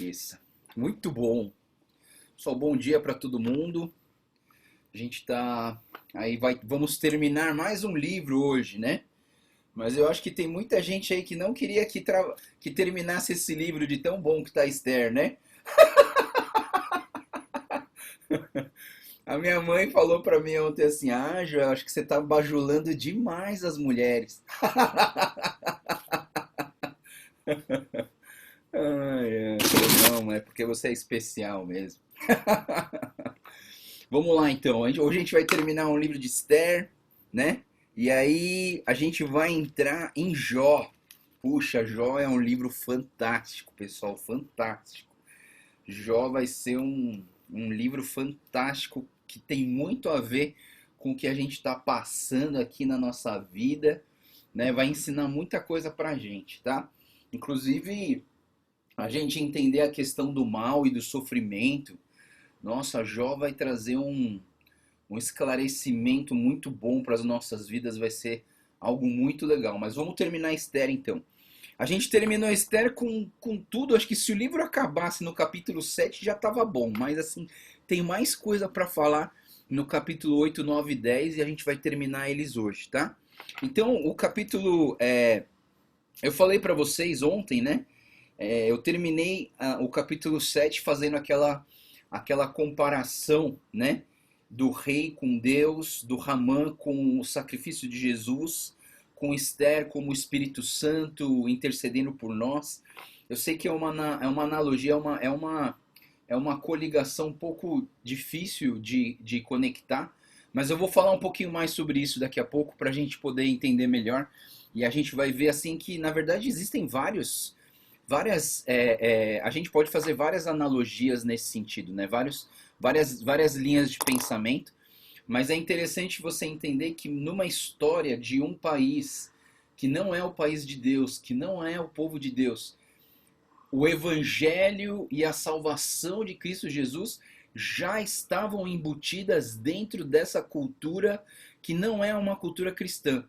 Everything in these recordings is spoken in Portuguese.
Isso. Muito bom. Só bom dia para todo mundo. A gente tá aí vamos terminar mais um livro hoje, né? Mas eu acho que tem muita gente aí que não queria que terminasse esse livro de tão bom que tá Esther, né? A minha mãe falou para mim ontem assim: "Ah, Joel, acho que você tá bajulando demais as mulheres." Ai, ai. Não, é porque você é especial mesmo. Vamos lá então. Hoje a gente vai terminar um livro de Esther, né? E aí a gente vai entrar em Jó. Puxa, Jó é um livro fantástico, pessoal, fantástico. Jó vai ser um livro fantástico que tem muito a ver com o que a gente está passando aqui na nossa vida, né? Vai ensinar muita coisa pra gente, tá? Inclusive, a gente entender a questão do mal e do sofrimento. Nossa, Jó vai trazer um esclarecimento muito bom para as nossas vidas, vai ser algo muito legal. Mas vamos terminar Esther então. A gente terminou Esther com tudo, acho que se o livro acabasse no capítulo 7 já estava bom, mas assim, tem mais coisa para falar no capítulo 8, 9 e 10 e a gente vai terminar eles hoje, tá? Então, o capítulo, eu falei para vocês ontem, né? Eu terminei o capítulo 7 fazendo aquela comparação, né? Do rei com Deus, do Ramã com o sacrifício de Jesus, com Esther como o Espírito Santo intercedendo por nós. Eu sei que é uma analogia, é uma coligação um pouco difícil de conectar, mas eu vou falar um pouquinho mais sobre isso daqui a pouco para a gente poder entender melhor. E a gente vai ver assim que, na verdade, existem a gente pode fazer várias analogias nesse sentido, né? Várias linhas de pensamento, mas é interessante você entender que numa história de um país que não é o país de Deus, que não é o povo de Deus, o evangelho e a salvação de Cristo Jesus já estavam embutidas dentro dessa cultura que não é uma cultura cristã,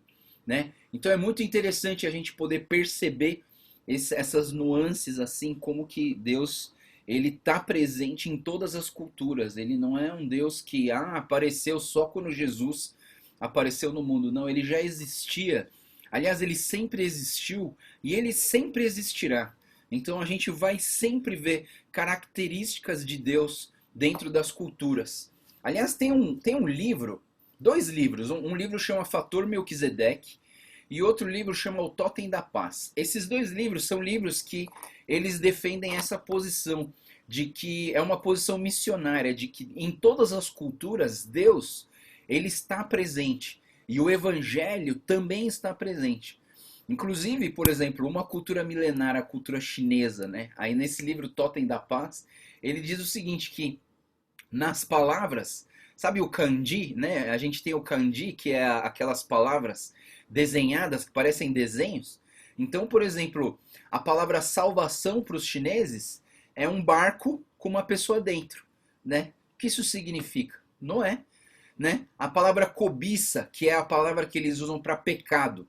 né? Então é muito interessante a gente poder perceber essas nuances assim, como que Deus ele está presente em todas as culturas. Ele não é um Deus que apareceu só quando Jesus apareceu no mundo. Não, ele já existia. Aliás, ele sempre existiu e ele sempre existirá. Então a gente vai sempre ver características de Deus dentro das culturas. Aliás, tem um livro, dois livros. Um livro chama Fator Melquisedeque e outro livro chama O Totem da Paz. Esses dois livros são livros que eles defendem essa posição de que é uma posição missionária, de que em todas as culturas Deus ele está presente e o evangelho também está presente. Inclusive, por exemplo, uma cultura milenar, a cultura chinesa, né? Aí nesse livro Totem da Paz, ele diz o seguinte, que nas palavras, sabe o kanji, né? A gente tem o kanji, que é aquelas palavras desenhadas que parecem desenhos. Então, por exemplo, a palavra salvação para os chineses é um barco com uma pessoa dentro, né? O que isso significa? Noé, né? A palavra cobiça, que é a palavra que eles usam para pecado,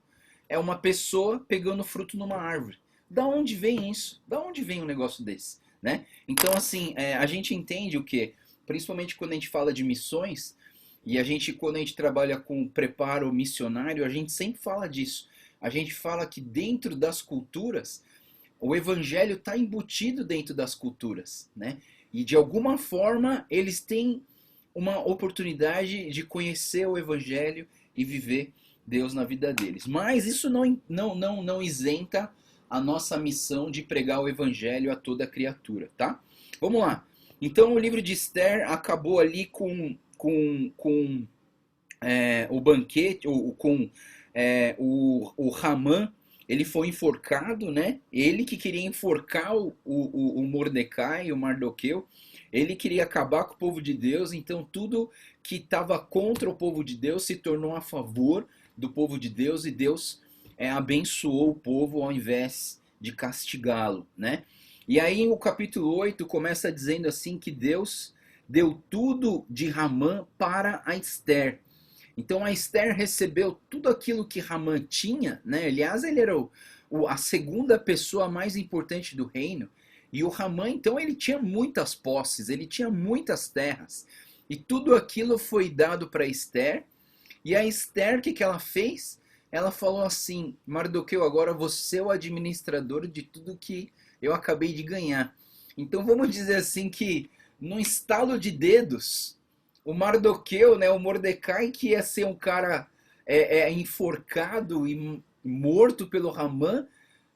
é uma pessoa pegando fruto numa árvore. Da onde vem isso? Da onde vem um negócio desse, né? Então, assim, a gente entende o quê? Principalmente quando a gente fala de missões, e quando a gente trabalha com preparo missionário, a gente sempre fala disso. A gente fala que dentro das culturas, o evangelho está embutido dentro das culturas, né? E de alguma forma eles têm uma oportunidade de conhecer o evangelho e viver Deus na vida deles. Mas isso não isenta a nossa missão de pregar o evangelho a toda criatura, tá? Vamos lá. Então o livro de Esther acabou ali com o banquete, com o Ramã, ele foi enforcado, né? Ele que queria enforcar o Mordecai, o Mardoqueu, ele queria acabar com o povo de Deus, então tudo que estava contra o povo de Deus se tornou a favor do povo de Deus e Deus abençoou o povo ao invés de castigá-lo, né? E aí o capítulo 8 começa dizendo assim que Deus deu tudo de Ramã para a Esther. Então a Esther recebeu tudo aquilo que Ramã tinha, né? Aliás, ele era a segunda pessoa mais importante do reino. E o Ramã, então, ele tinha muitas posses, ele tinha muitas terras. E tudo aquilo foi dado para Esther. E a Esther, o que ela fez? Ela falou assim: Mardoqueu, agora você é o administrador de tudo que eu acabei de ganhar. Então vamos dizer assim que, num estalo de dedos, o Mardoqueu, né, o Mordecai, que ia ser um cara enforcado e morto pelo Ramã,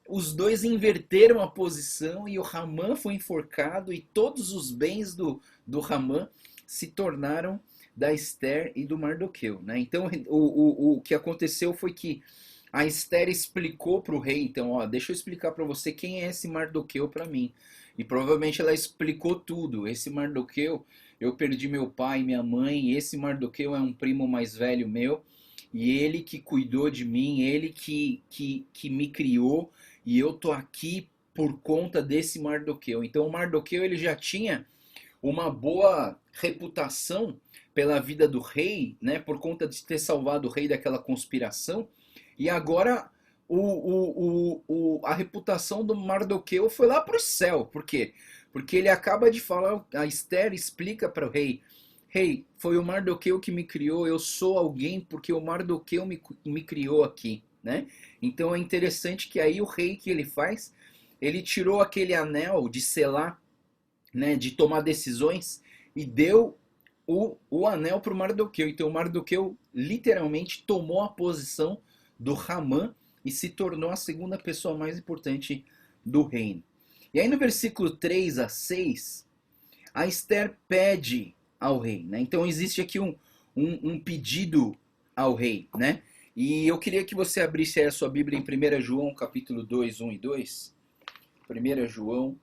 os dois inverteram a posição e o Ramã foi enforcado e todos os bens do Ramã se tornaram da Esther e do Mardoqueu, né? Então o que aconteceu foi que a Esther explicou para o rei, então, ó, deixa eu explicar para você quem é esse Mardoqueu para mim. E provavelmente ela explicou tudo. Esse Mardoqueu, eu perdi meu pai e minha mãe, e esse Mardoqueu é um primo mais velho meu, e ele que cuidou de mim, ele que me criou, e eu tô aqui por conta desse Mardoqueu. Então o Mardoqueu ele já tinha uma boa reputação pela vida do rei, né, por conta de ter salvado o rei daquela conspiração, e agora a reputação do Mardoqueu foi lá para o céu. Por quê? Porque ele acaba de falar, a Esther explica para o rei: Rei, foi o Mardoqueu que me criou, eu sou alguém porque o Mardoqueu me criou aqui, né? Então é interessante que aí o rei que ele faz, ele tirou aquele anel de selar, né, de tomar decisões e deu o anel para o Mardoqueu. Então o Mardoqueu literalmente tomou a posição do Ramã e se tornou a segunda pessoa mais importante do reino. E aí no versículo 3 a 6, a Esther pede ao rei, né? Então existe aqui um pedido ao rei, né? E eu queria que você abrisse aí a sua Bíblia em 1 João, capítulo 2, 1 e 2. 1 João.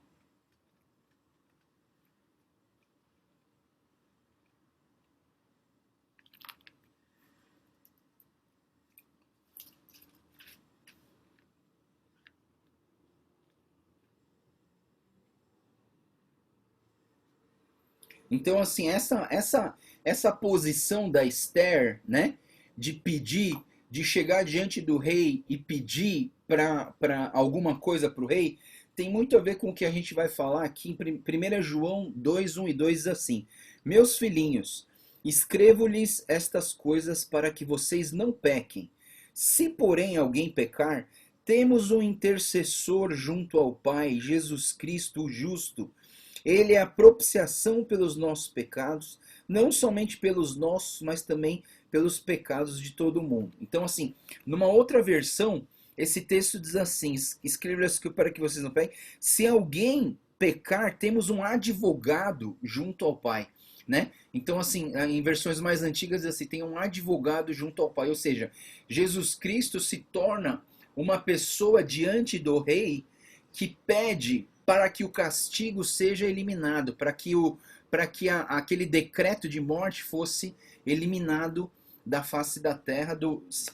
Então, assim, essa posição da Esther, né, de pedir, de chegar diante do rei e pedir para alguma coisa para o rei, tem muito a ver com o que a gente vai falar aqui em 1 João 2, 1 e 2, diz assim: Meus filhinhos, escrevo-lhes estas coisas para que vocês não pequem. Se, porém, alguém pecar, temos um intercessor junto ao Pai, Jesus Cristo, o justo. Ele é a propiciação pelos nossos pecados, não somente pelos nossos, mas também pelos pecados de todo mundo. Então, assim, numa outra versão, esse texto diz assim: escreva-lhes para que vocês não pequem. Se alguém pecar, temos um advogado junto ao Pai. Né? Então, assim, em versões mais antigas, assim, tem um advogado junto ao Pai. Ou seja, Jesus Cristo se torna uma pessoa diante do rei que pede para que o castigo seja eliminado, para que aquele decreto de morte fosse eliminado da face da terra,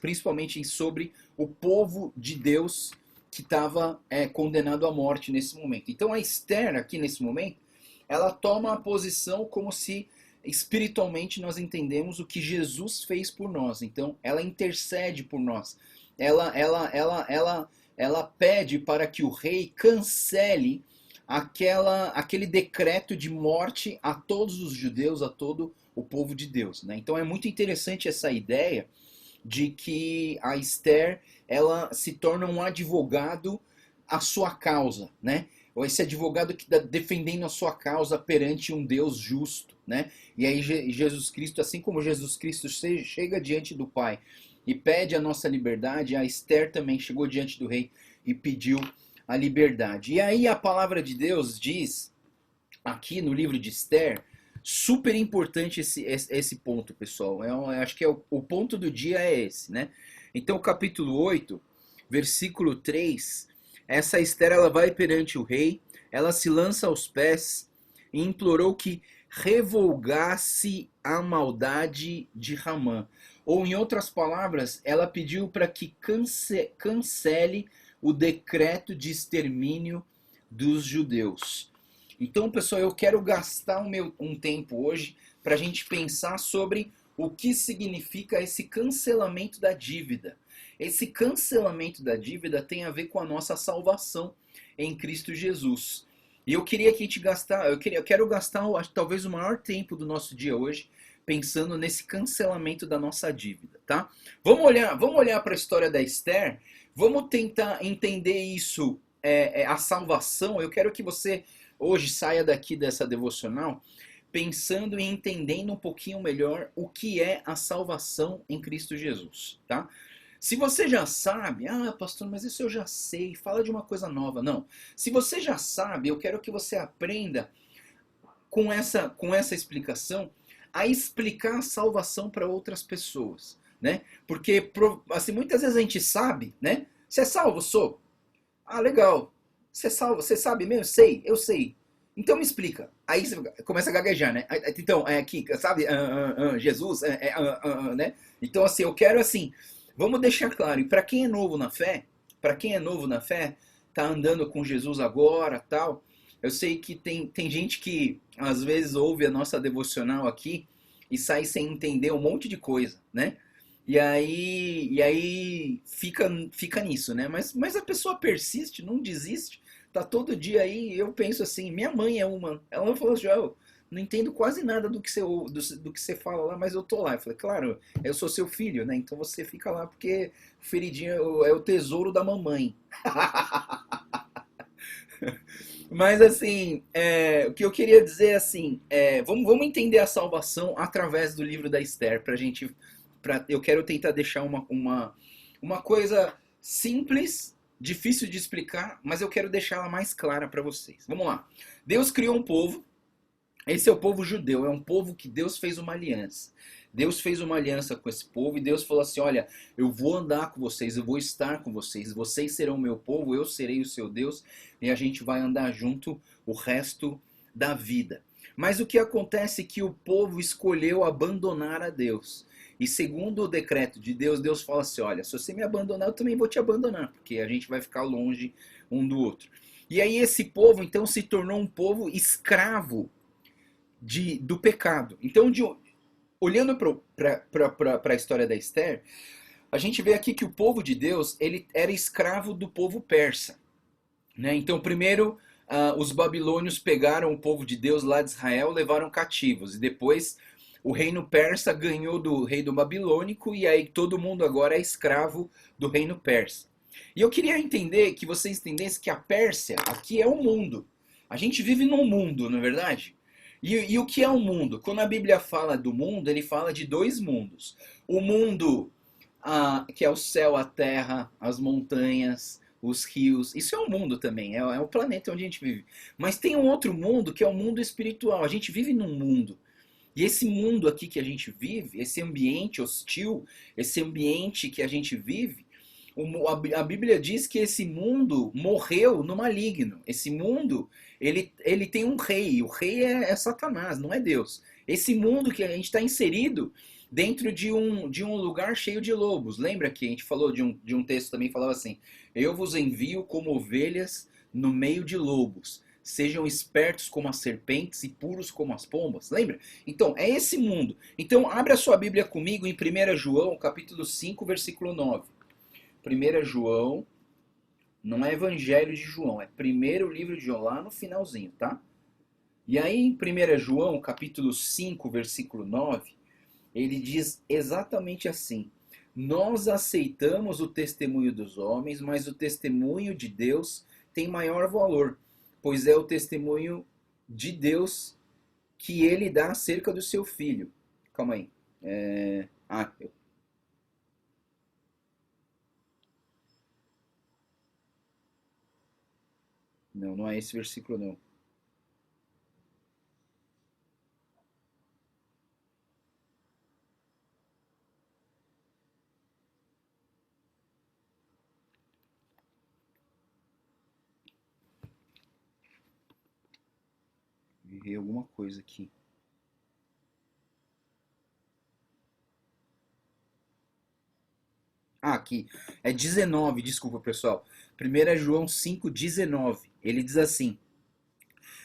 principalmente sobre o povo de Deus que estava condenado à morte nesse momento. Então a Esther, aqui nesse momento, ela toma a posição como se espiritualmente nós entendemos o que Jesus fez por nós. Então ela intercede por nós. Ela pede para que o rei cancele aquele decreto de morte a todos os judeus, a todo o povo de Deus, né? Então é muito interessante essa ideia de que a Esther ela se torna um advogado à sua causa, né? Ou esse advogado que está defendendo a sua causa perante um Deus justo, né? E aí Jesus Cristo, assim como Jesus Cristo chega diante do Pai e pede a nossa liberdade, a Esther também chegou diante do rei e pediu a liberdade. E aí a palavra de Deus diz, aqui no livro de Esther, super importante esse ponto, pessoal. Eu acho que o ponto do dia é esse, né? Então, capítulo 8, versículo 3, essa Esther, ela vai perante o rei, ela se lança aos pés e implorou que revogasse a maldade de Ramã. Ou, em outras palavras, ela pediu para que cancele o decreto de extermínio dos judeus. Então, pessoal, eu quero gastar um tempo hoje para a gente pensar sobre o que significa esse cancelamento da dívida. Esse cancelamento da dívida tem a ver com a nossa salvação em Cristo Jesus. E eu queria que a gente gastar, eu quero gastar talvez o maior tempo do nosso dia hoje pensando nesse cancelamento da nossa dívida, tá? Vamos olhar para a história da Esther, vamos tentar entender isso, a salvação. Eu quero que você hoje saia daqui dessa devocional pensando e entendendo um pouquinho melhor o que é a salvação em Cristo Jesus, tá? Se você já sabe, pastor, mas isso eu já sei, fala de uma coisa nova. Não. Se você já sabe, eu quero que você aprenda com essa explicação a explicar a salvação para outras pessoas, né? Porque assim, muitas vezes a gente sabe, né? Você é salvo? Sou. Ah, legal. Você é salvo? Você sabe mesmo? Sei, eu sei. Então me explica. Aí você começa a gaguejar, né? Então, aqui, sabe? Jesus, né? Então, assim, eu quero assim, vamos deixar claro. E para quem é novo na fé, tá andando com Jesus agora, tal. Eu sei que tem gente que às vezes ouve a nossa devocional aqui e sai sem entender um monte de coisa, né? E aí fica nisso, né? Mas a pessoa persiste, não desiste, tá todo dia aí. Eu penso assim, minha mãe é uma, ela falou assim, eu não entendo quase nada do que você fala lá, mas eu tô lá. Eu falei, claro, eu sou seu filho, né? Então você fica lá porque o feridinho é o tesouro da mamãe. Mas assim, o que eu queria dizer assim, vamos entender a salvação através do livro da Esther, eu quero tentar deixar uma coisa simples, difícil de explicar, mas eu quero deixar ela mais clara para vocês. Vamos lá. Deus criou um povo, esse é o povo judeu, é um povo que Deus fez uma aliança. Deus fez uma aliança com esse povo e Deus falou assim, olha, eu vou andar com vocês, eu vou estar com vocês, vocês serão meu povo, eu serei o seu Deus e a gente vai andar junto o resto da vida. Mas o que acontece é que o povo escolheu abandonar a Deus. E segundo o decreto de Deus, Deus fala assim, olha, se você me abandonar, eu também vou te abandonar, porque a gente vai ficar longe um do outro. E aí esse povo então se tornou um povo escravo do pecado. Então, olhando para a história da Esther, a gente vê aqui que o povo de Deus ele era escravo do povo persa, né? Então, primeiro, os babilônios pegaram o povo de Deus lá de Israel, levaram cativos, e depois o reino persa ganhou do reino babilônico, e aí todo mundo agora é escravo do reino persa. E eu queria que vocês entendessem que a Pérsia aqui é o mundo. A gente vive num mundo, não é verdade? E o que é o mundo? Quando a Bíblia fala do mundo, ele fala de dois mundos. O mundo que é o céu, a terra, as montanhas, os rios. Isso é um mundo também, é o planeta onde a gente vive. Mas tem um outro mundo que é o mundo espiritual. A gente vive num mundo. E esse mundo aqui que a gente vive, esse ambiente hostil, esse ambiente que a gente vive, a Bíblia diz que esse mundo morreu no maligno. Esse mundo, ele tem um rei. O rei é Satanás, não é Deus. Esse mundo que a gente está inserido dentro de um lugar cheio de lobos. Lembra que a gente falou de um texto também que falava assim, eu vos envio como ovelhas no meio de lobos. Sejam espertos como as serpentes e puros como as pombas. Lembra? Então, é esse mundo. Então, abre a sua Bíblia comigo em 1 João, capítulo 5, versículo 9. 1 João, não é Evangelho de João, é primeiro livro de João, lá no finalzinho, tá? E aí em 1 João, capítulo 5, versículo 9, ele diz exatamente assim, nós aceitamos o testemunho dos homens, mas o testemunho de Deus tem maior valor, pois é o testemunho de Deus que ele dá acerca do seu filho. Calma aí. Não, não é esse versículo não. Errei alguma coisa aqui. Aqui. É 19, desculpa pessoal. 1 João 5,19. Ele diz assim: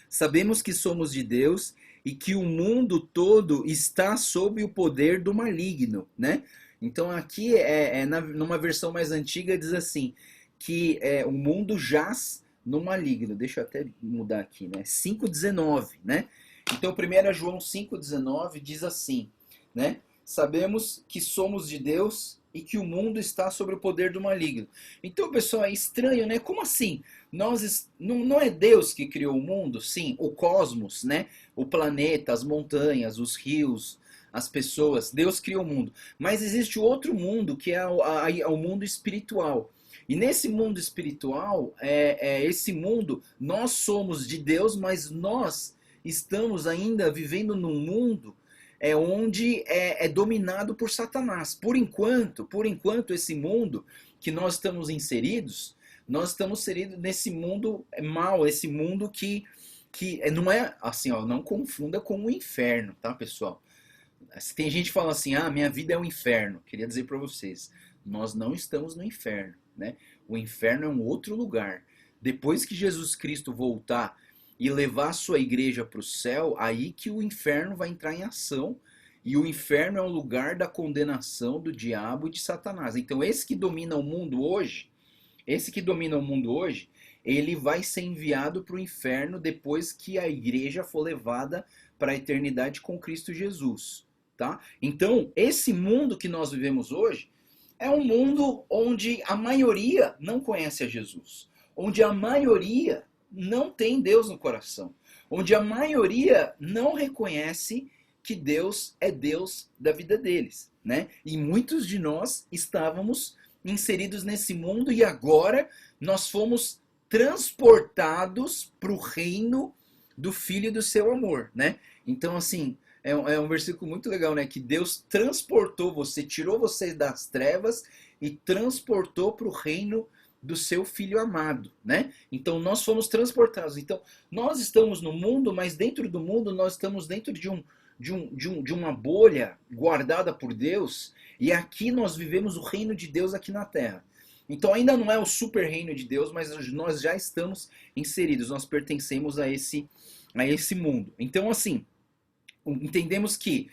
sabemos que somos de Deus e que o mundo todo está sob o poder do maligno, né? Então aqui numa versão mais antiga diz assim que o mundo jaz no maligno. Deixa eu até mudar aqui, né? 5,19, né? Então, 1 João 5,19 diz assim, né? Sabemos que somos de Deus e que o mundo está sob o poder do maligno. Então, pessoal, é estranho, né? Como assim? Não é Deus que criou o mundo? Sim, o cosmos, né? O planeta, as montanhas, os rios, as pessoas. Deus criou o mundo. Mas existe outro mundo que é o mundo espiritual. E nesse mundo espiritual, esse mundo, nós somos de Deus, mas nós estamos ainda vivendo num mundo onde é dominado por Satanás. Por enquanto, esse mundo que nós estamos inseridos nesse mundo mal, esse mundo que não é assim, ó, não confunda com o inferno, tá, pessoal? Se tem gente que fala assim, ah, minha vida é um inferno, queria dizer para vocês, nós não estamos no inferno, né? O inferno é um outro lugar. Depois que Jesus Cristo voltar e levar a sua igreja para o céu, aí que o inferno vai entrar em ação. E o inferno é o lugar da condenação do diabo e de Satanás. Então esse que domina o mundo hoje, ele vai ser enviado para o inferno depois que a igreja for levada para a eternidade com Cristo Jesus, tá? Então, esse mundo que nós vivemos hoje é um mundo onde a maioria não conhece a Jesus, onde a maioria não tem Deus no coração, onde a maioria não reconhece que Deus é Deus da vida deles, né? E muitos de nós estávamos inseridos nesse mundo e agora nós fomos transportados para o reino do Filho do seu amor, né? Então, assim, é um versículo muito legal, né? Que Deus transportou você, tirou você das trevas e transportou para o reino do seu Filho amado, né? Então, nós fomos transportados. Então, nós estamos no mundo, mas dentro do mundo nós estamos dentro de uma bolha guardada por Deus, e aqui nós vivemos o reino de Deus aqui na Terra. Então ainda não é o super reino de Deus, mas nós já estamos inseridos, nós pertencemos a esse mundo. Então assim, entendemos que,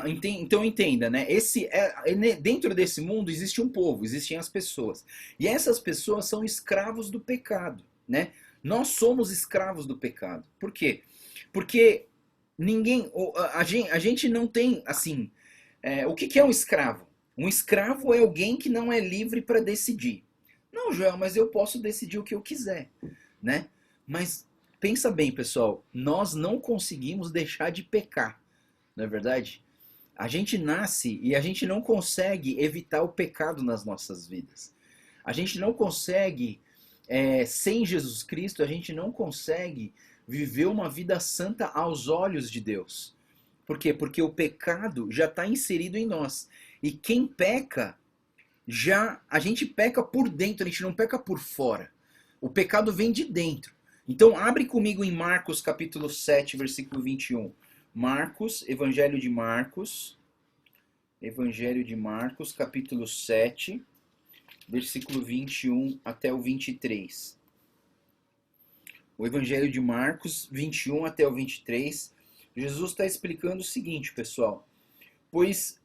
então entenda, né? Dentro desse mundo existe um povo, existem as pessoas. E essas pessoas são escravos do pecado, né? Nós somos escravos do pecado. Por quê? Porque a gente não tem, assim, o que é um escravo? Um escravo é alguém que não é livre para decidir. Não, Joel, mas eu posso decidir o que eu quiser, né? Mas pensa bem, pessoal, nós não conseguimos deixar de pecar, não é verdade? A gente nasce e a gente não consegue evitar o pecado nas nossas vidas. A gente não consegue, sem Jesus Cristo, a gente não consegue viver uma vida santa aos olhos de Deus. Por quê? Porque o pecado já está inserido em nós. E quem peca, a gente peca por dentro, a gente não peca por fora. O pecado vem de dentro. Então abre comigo em Marcos capítulo 7, versículo 21. Marcos, Evangelho de Marcos, capítulo 7, versículo 21 até o 23. O Evangelho de Marcos, 21 até o 23, Jesus está explicando o seguinte, pessoal. Pois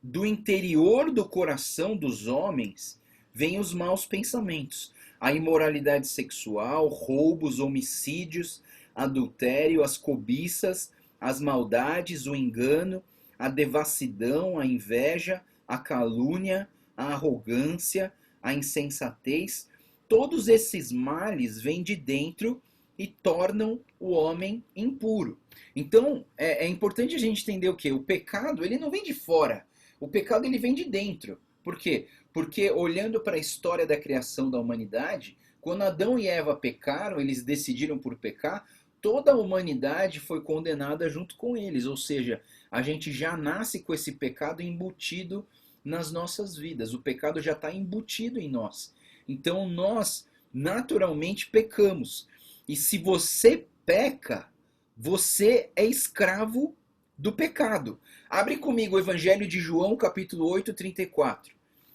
do interior do coração dos homens vêm os maus pensamentos, a imoralidade sexual, roubos, homicídios, adultério, as cobiças, as maldades, o engano, a devassidão, a inveja, a calúnia, a arrogância, a insensatez. Todos esses males vêm de dentro e tornam o homem impuro. Então, é importante a gente entender o quê? O pecado, ele não vem de fora. O pecado, ele vem de dentro. Por quê? Porque olhando para a história da criação da humanidade, quando Adão e Eva pecaram, eles decidiram por pecar, toda a humanidade foi condenada junto com eles. Ou seja, a gente já nasce com esse pecado embutido nas nossas vidas. O pecado já está embutido em nós. Então nós naturalmente pecamos. E se você peca, você é escravo do pecado. Abre comigo o Evangelho de João, capítulo 8, 34.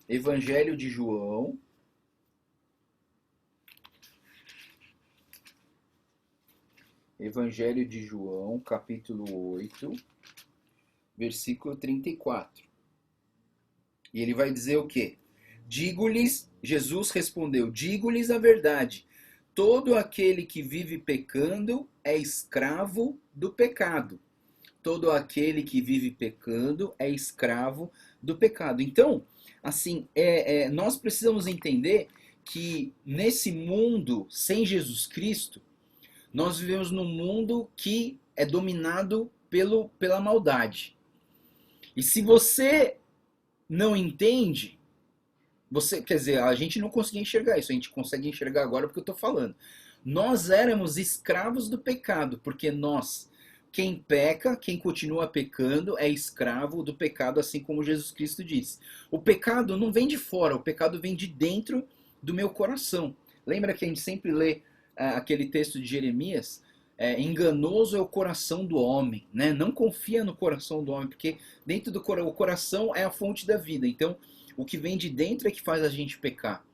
Evangelho de João. Evangelho de João, capítulo 8, versículo 34. E ele vai dizer o quê? Digo-lhes, Jesus respondeu, digo-lhes a verdade. Todo aquele que vive pecando é escravo do pecado. Todo aquele que vive pecando é escravo do pecado. Então, assim, nós precisamos entender que nesse mundo sem Jesus Cristo, nós vivemos num mundo que é dominado pela maldade. E se você não entende, quer dizer, a gente não conseguia enxergar isso, a gente consegue enxergar agora porque eu estou falando. Nós éramos escravos do pecado, porque quem peca, quem continua pecando, é escravo do pecado, assim como Jesus Cristo disse. O pecado não vem de fora, o pecado vem de dentro do meu coração. Lembra que a gente sempre lê aquele texto de Jeremias? Enganoso é o coração do homem, né? Não confia no coração do homem, porque dentro do o coração é a fonte da vida. Então, o que vem de dentro é que faz a gente pecar.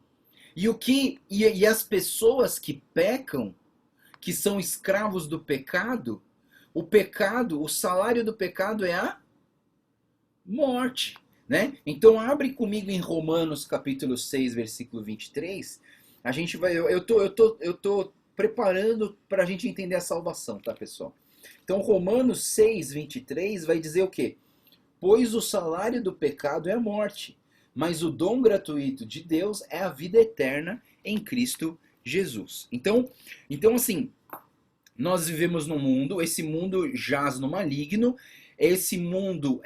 E as pessoas que pecam, que são escravos do pecado, o salário do pecado é a morte, né? Então abre comigo em Romanos capítulo 6, versículo 23. A gente vai eu tô preparando para a gente entender a salvação, tá, pessoal? Então Romanos 6, 23 vai dizer o quê? Pois o salário do pecado é a morte, mas o dom gratuito de Deus é a vida eterna em Cristo Jesus. Então assim, nós vivemos num mundo, esse mundo jaz no maligno, esse mundo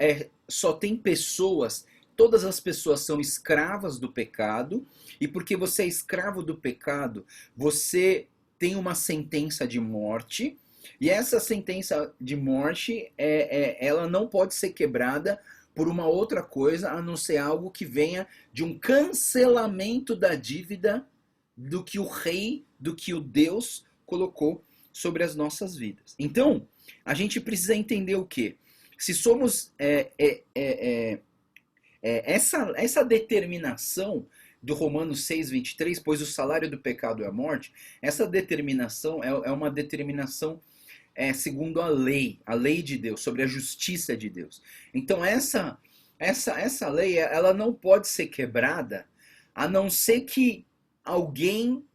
só tem pessoas, todas as pessoas são escravas do pecado, e porque você é escravo do pecado, você tem uma sentença de morte, e essa sentença de morte, ela não pode ser quebrada por uma outra coisa, a não ser algo que venha de um cancelamento da dívida do que o rei, do que o Deus colocou sobre as nossas vidas. Então, a gente precisa entender o quê? Se somos essa determinação do Romanos 6, 23, pois o salário do pecado é a morte, essa determinação é uma determinação segundo a lei de Deus, sobre a justiça de Deus. Então essa lei, ela não pode ser quebrada, a não ser que alguém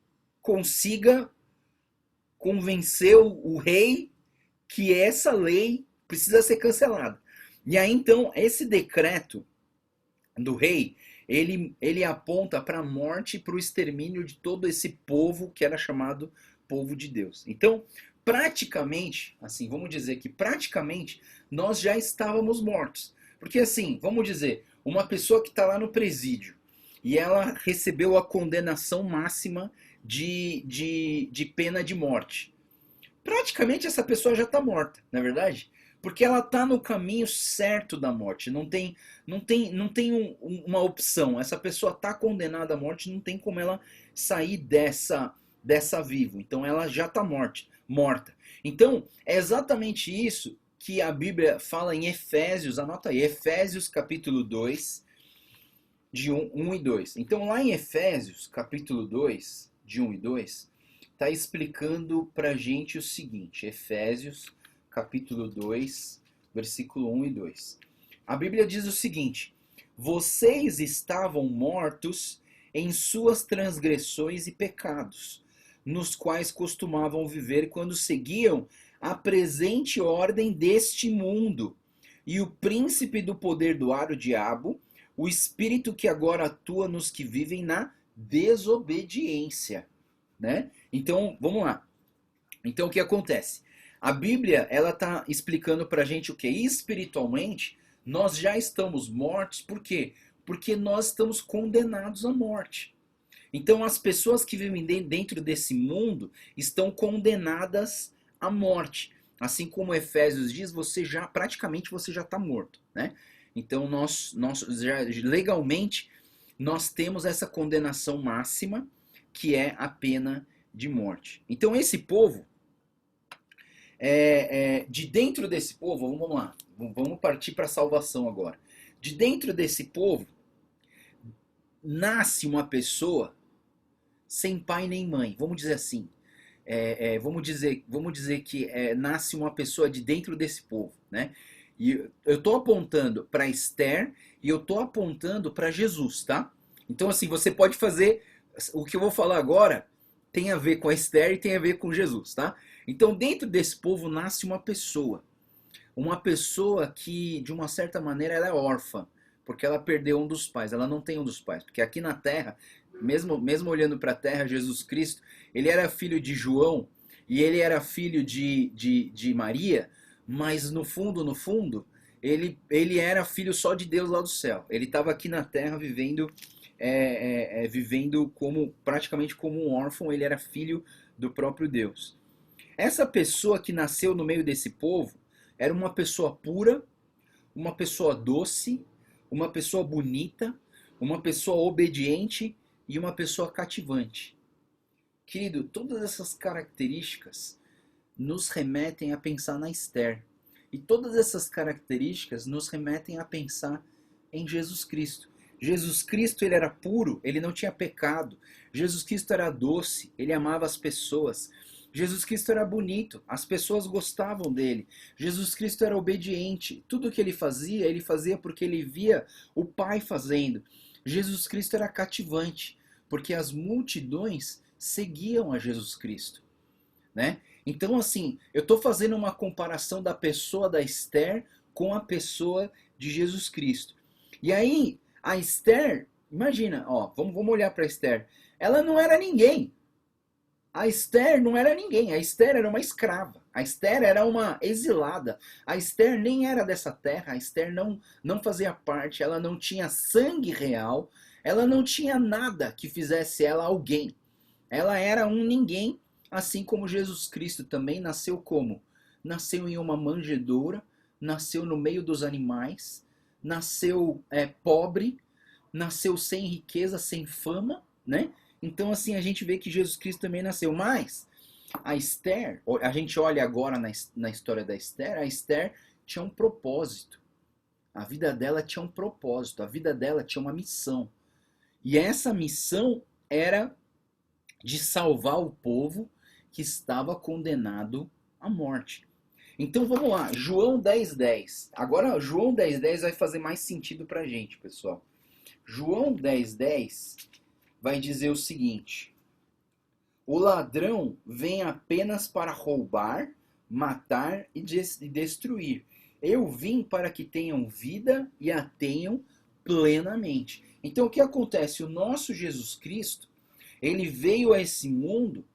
consiga convencer o rei que essa lei precisa ser cancelada. E aí então, esse decreto do rei, ele aponta para a morte e para o extermínio de todo esse povo que era chamado povo de Deus. Então, praticamente, assim, vamos dizer que praticamente nós já estávamos mortos. Porque assim, vamos dizer, uma pessoa que está lá no presídio e ela recebeu a condenação máxima de pena de morte. Praticamente essa pessoa já está morta, não é verdade? Porque ela está no caminho certo da morte. Não tem uma opção. Essa pessoa está condenada à morte, não tem como ela sair dessa vivo. Então ela já está morta. Então é exatamente isso que a Bíblia fala em Efésios. Anota aí, Efésios capítulo 2, de 1 e 2. Então lá em Efésios capítulo 2, de 1 e 2, está explicando pra gente o seguinte, Efésios capítulo 2, versículo 1 e 2. A Bíblia diz o seguinte: vocês estavam mortos em suas transgressões e pecados, nos quais costumavam viver quando seguiam a presente ordem deste mundo, e o príncipe do poder do ar, o diabo, o espírito que agora atua nos que vivem na desobediência, né? Então, vamos lá. Então, o que acontece? A Bíblia, ela está explicando para a gente o que? Espiritualmente, nós já estamos mortos, por quê? Porque nós estamos condenados à morte. Então, as pessoas que vivem dentro desse mundo estão condenadas à morte. Assim como Efésios diz, praticamente você já está morto, né? Então, nós legalmente, nós temos essa condenação máxima, que é a pena de morte. Então, esse povo, de dentro desse povo, vamos lá, vamos partir para a salvação agora. De dentro desse povo, nasce uma pessoa sem pai nem mãe, vamos dizer assim. Vamos dizer que nasce uma pessoa de dentro desse povo, né? E eu estou apontando para Esther e eu estou apontando para Jesus, tá? Então, assim, você pode fazer. O que eu vou falar agora tem a ver com a Esther e tem a ver com Jesus, tá? Então, dentro desse povo nasce uma pessoa. Uma pessoa que, de uma certa maneira, ela é órfã. Porque ela perdeu um dos pais. Ela não tem um dos pais. Porque aqui na terra, mesmo olhando para a terra, Jesus Cristo, ele era filho de João e ele era filho de Maria, mas no fundo, no fundo, ele era filho só de Deus lá do céu. Ele estava aqui na terra vivendo como praticamente como um órfão, ele era filho do próprio Deus. Essa pessoa que nasceu no meio desse povo era uma pessoa pura, uma pessoa doce, uma pessoa bonita, uma pessoa obediente e uma pessoa cativante. Querido, todas essas características nos remetem a pensar na Esther. E todas essas características nos remetem a pensar em Jesus Cristo. Jesus Cristo, ele era puro, ele não tinha pecado. Jesus Cristo era doce, ele amava as pessoas. Jesus Cristo era bonito, as pessoas gostavam dele. Jesus Cristo era obediente, tudo que ele fazia porque ele via o Pai fazendo. Jesus Cristo era cativante, porque as multidões seguiam a Jesus Cristo, né? Então, assim, eu estou fazendo uma comparação da pessoa da Esther com a pessoa de Jesus Cristo. E aí, a Esther, imagina, ó, vamos olhar para a Esther. Ela não era ninguém. A Esther não era ninguém. A Esther era uma escrava. A Esther era uma exilada. A Esther nem era dessa terra. A Esther não fazia parte. Ela não tinha sangue real. Ela não tinha nada que fizesse ela alguém. Ela era um ninguém. Assim como Jesus Cristo também nasceu como? Nasceu em uma manjedoura, nasceu no meio dos animais, nasceu pobre, nasceu sem riqueza, sem fama, né? Então assim a gente vê que Jesus Cristo também nasceu. Mas a Esther, a gente olha agora na história da Esther, a Esther tinha um propósito. A vida dela tinha um propósito, a vida dela tinha uma missão. E essa missão era de salvar o povo que estava condenado à morte. Então vamos lá, João 10:10. Agora João 10:10 vai fazer mais sentido pra gente, pessoal. João 10:10 vai dizer o seguinte: o ladrão vem apenas para roubar, matar e destruir. Eu vim para que tenham vida e a tenham plenamente. Então o que acontece? O nosso Jesus Cristo, ele veio a esse mundo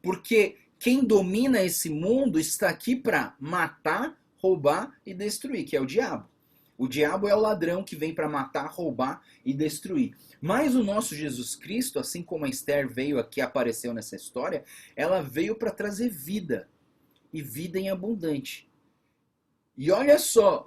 porque quem domina esse mundo está aqui para matar, roubar e destruir, que é o diabo. O diabo é o ladrão que vem para matar, roubar e destruir. Mas o nosso Jesus Cristo, assim como a Esther veio aqui, apareceu nessa história, ela veio para trazer vida. E vida em abundante. E olha só,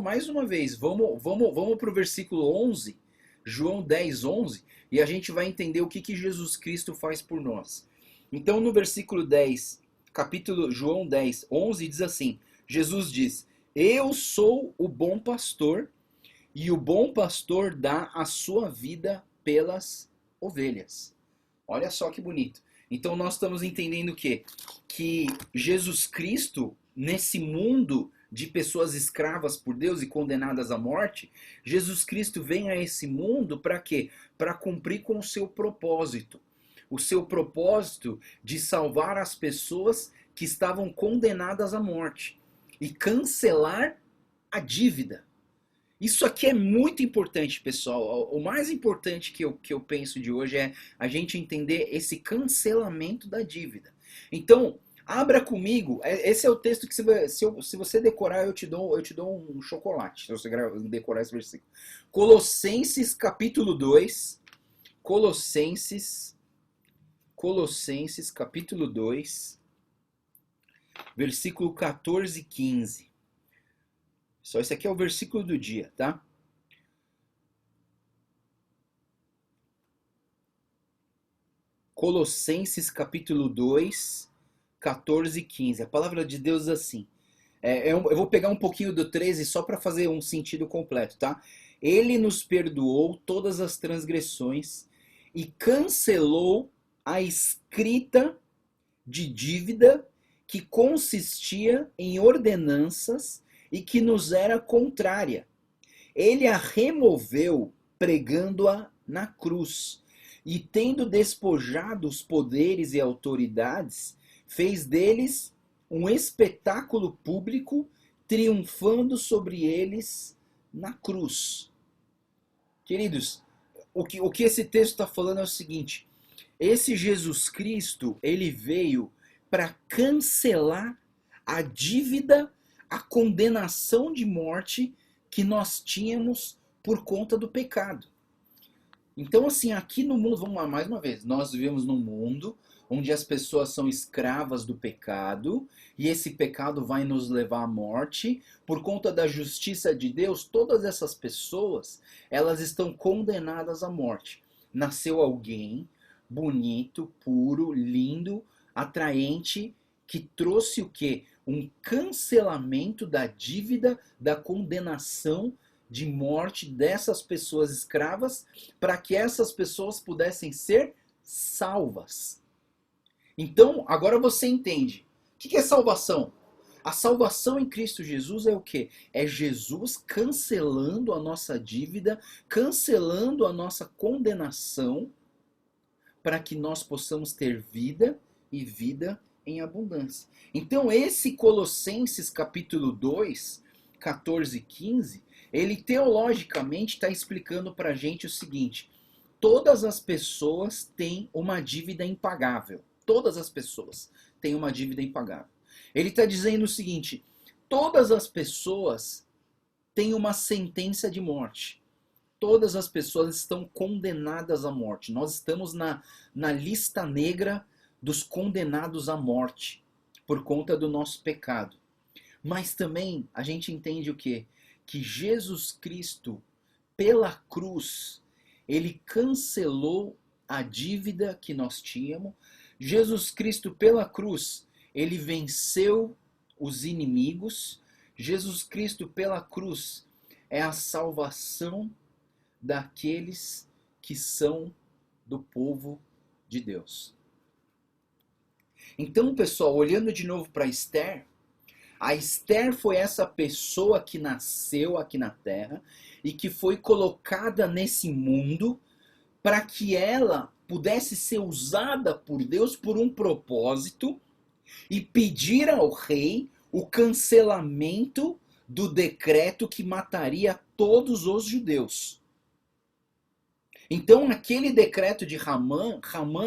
mais uma vez, vamos para o versículo 11, João 10:11, e a gente vai entender o que Jesus Cristo faz por nós. Então no versículo 10, capítulo João 10:11 diz assim, Jesus diz, eu sou o bom pastor, e o bom pastor dá a sua vida pelas ovelhas. Olha só que bonito. Então nós estamos entendendo o quê? Que Jesus Cristo, nesse mundo de pessoas escravas por Deus e condenadas à morte, Jesus Cristo vem a esse mundo para quê? Para cumprir com o seu propósito. O seu propósito de salvar as pessoas que estavam condenadas à morte e cancelar a dívida. Isso aqui é muito importante, pessoal. O mais importante que eu penso de hoje é a gente entender esse cancelamento da dívida. Então, abra comigo. Esse é o texto que se você decorar, eu te dou um chocolate, se você decorar esse versículo. Colossenses capítulo 2. Colossenses capítulo 2, versículo 14 e 15. Só esse aqui é o versículo do dia, tá? Colossenses capítulo 2, 14 e 15. A palavra de Deus diz assim. Eu vou pegar um pouquinho do 13 só para fazer um sentido completo, tá? Ele nos perdoou todas as transgressões e cancelou a escrita de dívida que consistia em ordenanças e que nos era contrária. Ele a removeu, pregando-a na cruz. E tendo despojado os poderes e autoridades, fez deles um espetáculo público, triunfando sobre eles na cruz. Queridos, o que esse texto está falando é o seguinte: esse Jesus Cristo, ele veio para cancelar a dívida, a condenação de morte que nós tínhamos por conta do pecado. Então, assim, aqui no mundo, vamos lá, mais uma vez, nós vivemos num mundo onde as pessoas são escravas do pecado, e esse pecado vai nos levar à morte. Por conta da justiça de Deus, todas essas pessoas, elas estão condenadas à morte. Nasceu alguém bonito, puro, lindo, atraente, que trouxe o quê? Um cancelamento da dívida, da condenação de morte dessas pessoas escravas, para que essas pessoas pudessem ser salvas. Então, agora você entende. O que é salvação? A salvação em Cristo Jesus é o quê? É Jesus cancelando a nossa dívida, cancelando a nossa condenação, para que nós possamos ter vida e vida em abundância. Então, esse Colossenses capítulo 2, 14 e 15, ele teologicamente está explicando para a gente o seguinte: todas as pessoas têm uma dívida impagável. Todas as pessoas têm uma dívida impagável. Ele está dizendo o seguinte: todas as pessoas têm uma sentença de morte. Todas as pessoas estão condenadas à morte. Nós estamos na lista negra dos condenados à morte por conta do nosso pecado. Mas também a gente entende o quê? Que Jesus Cristo, pela cruz, ele cancelou a dívida que nós tínhamos. Jesus Cristo, pela cruz, ele venceu os inimigos. Jesus Cristo, pela cruz, é a salvação daqueles que são do povo de Deus. Então, pessoal, olhando de novo para Esther, a Esther foi essa pessoa que nasceu aqui na Terra e que foi colocada nesse mundo para que ela pudesse ser usada por Deus por um propósito e pedir ao rei o cancelamento do decreto que mataria todos os judeus. Então, aquele decreto de Ramã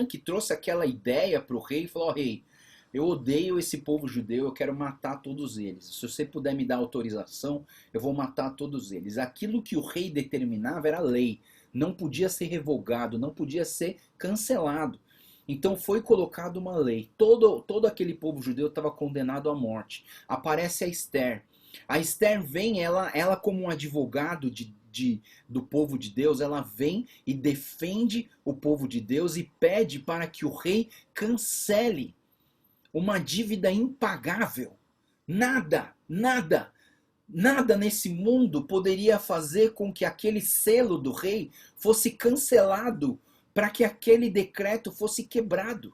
que trouxe aquela ideia para o rei, falou: rei, eu odeio esse povo judeu, eu quero matar todos eles. Se você puder me dar autorização, eu vou matar todos eles. Aquilo que o rei determinava era lei, não podia ser revogado, não podia ser cancelado. Então foi colocada uma lei. Todo aquele povo judeu estava condenado à morte. Aparece a Esther. A Esther vem, ela como um advogado do povo de Deus, ela vem e defende o povo de Deus e pede para que o rei cancele uma dívida impagável. Nada nesse mundo poderia fazer com que aquele selo do rei fosse cancelado, para que aquele decreto fosse quebrado.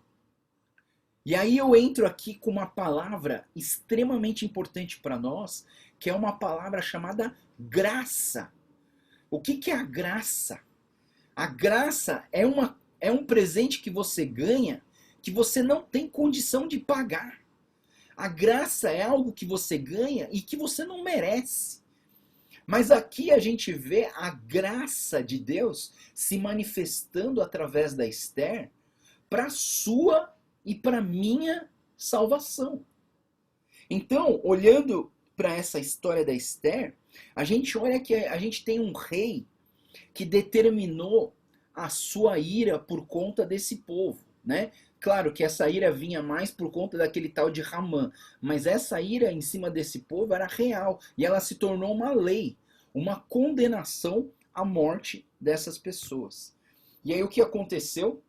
E aí eu entro aqui com uma palavra extremamente importante para nós, que é uma palavra chamada graça. O que é a graça? A graça é um presente que você ganha que você não tem condição de pagar. A graça é algo que você ganha e que você não merece. Mas aqui a gente vê a graça de Deus se manifestando através da Esther para a sua e para a minha salvação. Então, olhando para essa história da Esther, a gente olha que a gente tem um rei que determinou a sua ira por conta desse povo, né? Claro que essa ira vinha mais por conta daquele tal de Ramã, mas essa ira em cima desse povo era real e ela se tornou uma lei, uma condenação à morte dessas pessoas. E aí o que aconteceu?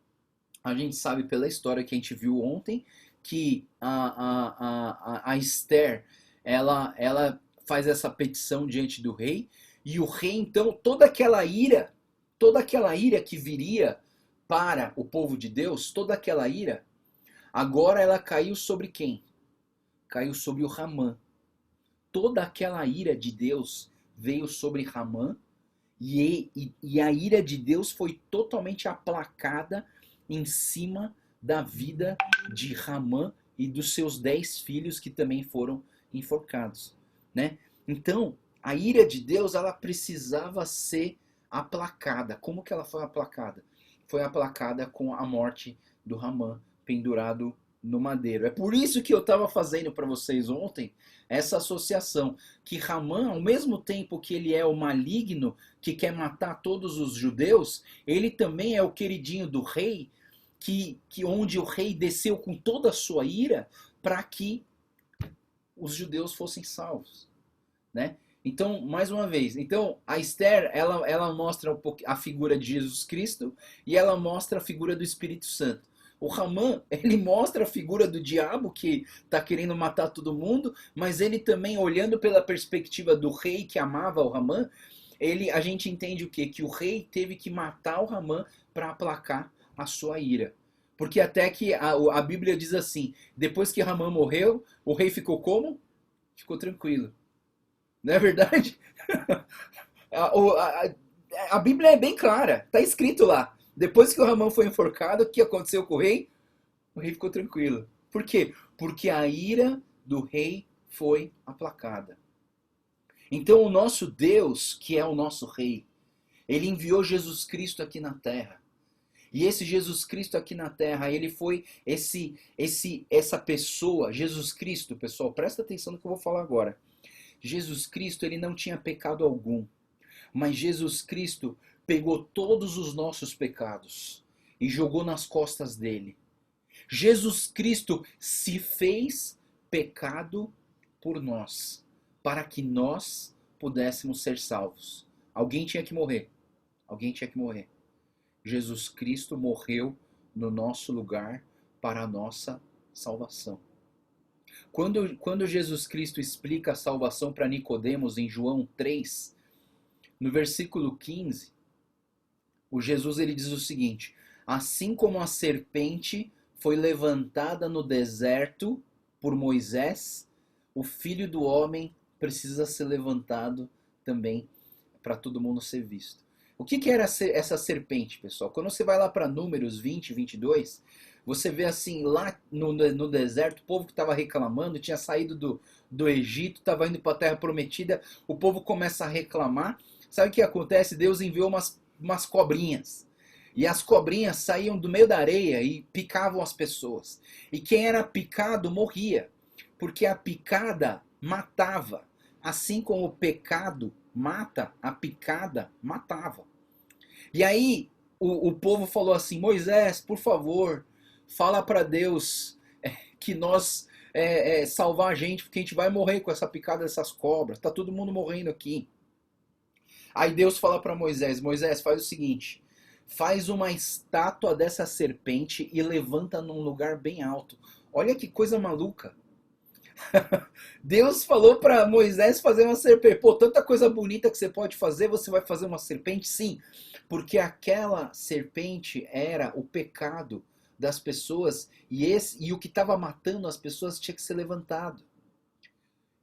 A gente sabe pela história que a gente viu ontem que a Esther ela faz essa petição diante do rei, e o rei então toda aquela ira que viria para o povo de Deus, toda aquela ira, agora ela caiu sobre quem? Caiu sobre o Ramã. Toda aquela ira de Deus veio sobre Ramã, E a ira de Deus foi totalmente aplacada em cima da vida de Ramã e dos seus 10 filhos que também foram enforcados, né? Então, a ira de Deus, ela precisava ser aplacada. Como que ela foi aplacada? Foi aplacada com a morte do Ramã pendurado no madeiro. É por isso que eu estava fazendo para vocês ontem essa associação, que Ramã, ao mesmo tempo que ele é o maligno que quer matar todos os judeus, ele também é o queridinho do rei, que onde o rei desceu com toda a sua ira para que os judeus fossem salvos, né? Então, mais uma vez, então a Esther, ela mostra a figura de Jesus Cristo e ela mostra a figura do Espírito Santo. O Ramã, ele mostra a figura do diabo que está querendo matar todo mundo, mas ele também, olhando pela perspectiva do rei que amava o Ramã, a gente entende o quê? Que o rei teve que matar o Ramã para aplacar a sua ira. Porque até que a Bíblia diz assim, depois que Ramã morreu, o rei ficou como? Ficou tranquilo. Não é verdade? A, a Bíblia é bem clara, está escrito lá. Depois que o Ramã foi enforcado, o que aconteceu com o rei? O rei ficou tranquilo. Por quê? Porque a ira do rei foi aplacada. Então o nosso Deus, que é o nosso rei, ele enviou Jesus Cristo aqui na terra. E esse Jesus Cristo aqui na terra, ele foi essa pessoa, Jesus Cristo, pessoal, presta atenção no que eu vou falar agora. Jesus Cristo, ele não tinha pecado algum, mas Jesus Cristo pegou todos os nossos pecados e jogou nas costas dele. Jesus Cristo se fez pecado por nós, para que nós pudéssemos ser salvos. Alguém tinha que morrer. Alguém tinha que morrer. Jesus Cristo morreu no nosso lugar para a nossa salvação. Quando Jesus Cristo explica a salvação para Nicodemos em João 3, no versículo 15, o Jesus ele diz o seguinte: assim como a serpente foi levantada no deserto por Moisés, o Filho do Homem precisa ser levantado também para todo mundo ser visto. O que era essa serpente, pessoal? Quando você vai lá para Números 20, 22, você vê assim, lá no deserto, o povo que estava reclamando, tinha saído do Egito, estava indo para a Terra Prometida, o povo começa a reclamar. Sabe o que acontece? Deus enviou umas cobrinhas. E as cobrinhas saíam do meio da areia e picavam as pessoas. E quem era picado morria, porque a picada matava. Assim como o pecado mata, a picada matava. E aí o povo falou assim: Moisés, por favor, fala para Deus que nós salvar a gente, porque a gente vai morrer com essa picada dessas cobras. Tá todo mundo morrendo aqui. Aí Deus fala para Moisés: Moisés, faz o seguinte, faz uma estátua dessa serpente e levanta num lugar bem alto. Olha que coisa maluca. Deus falou para Moisés fazer uma serpente. Pô, tanta coisa bonita que você pode fazer, você vai fazer uma serpente? Sim, porque aquela serpente era o pecado das pessoas e o que estava matando as pessoas tinha que ser levantado.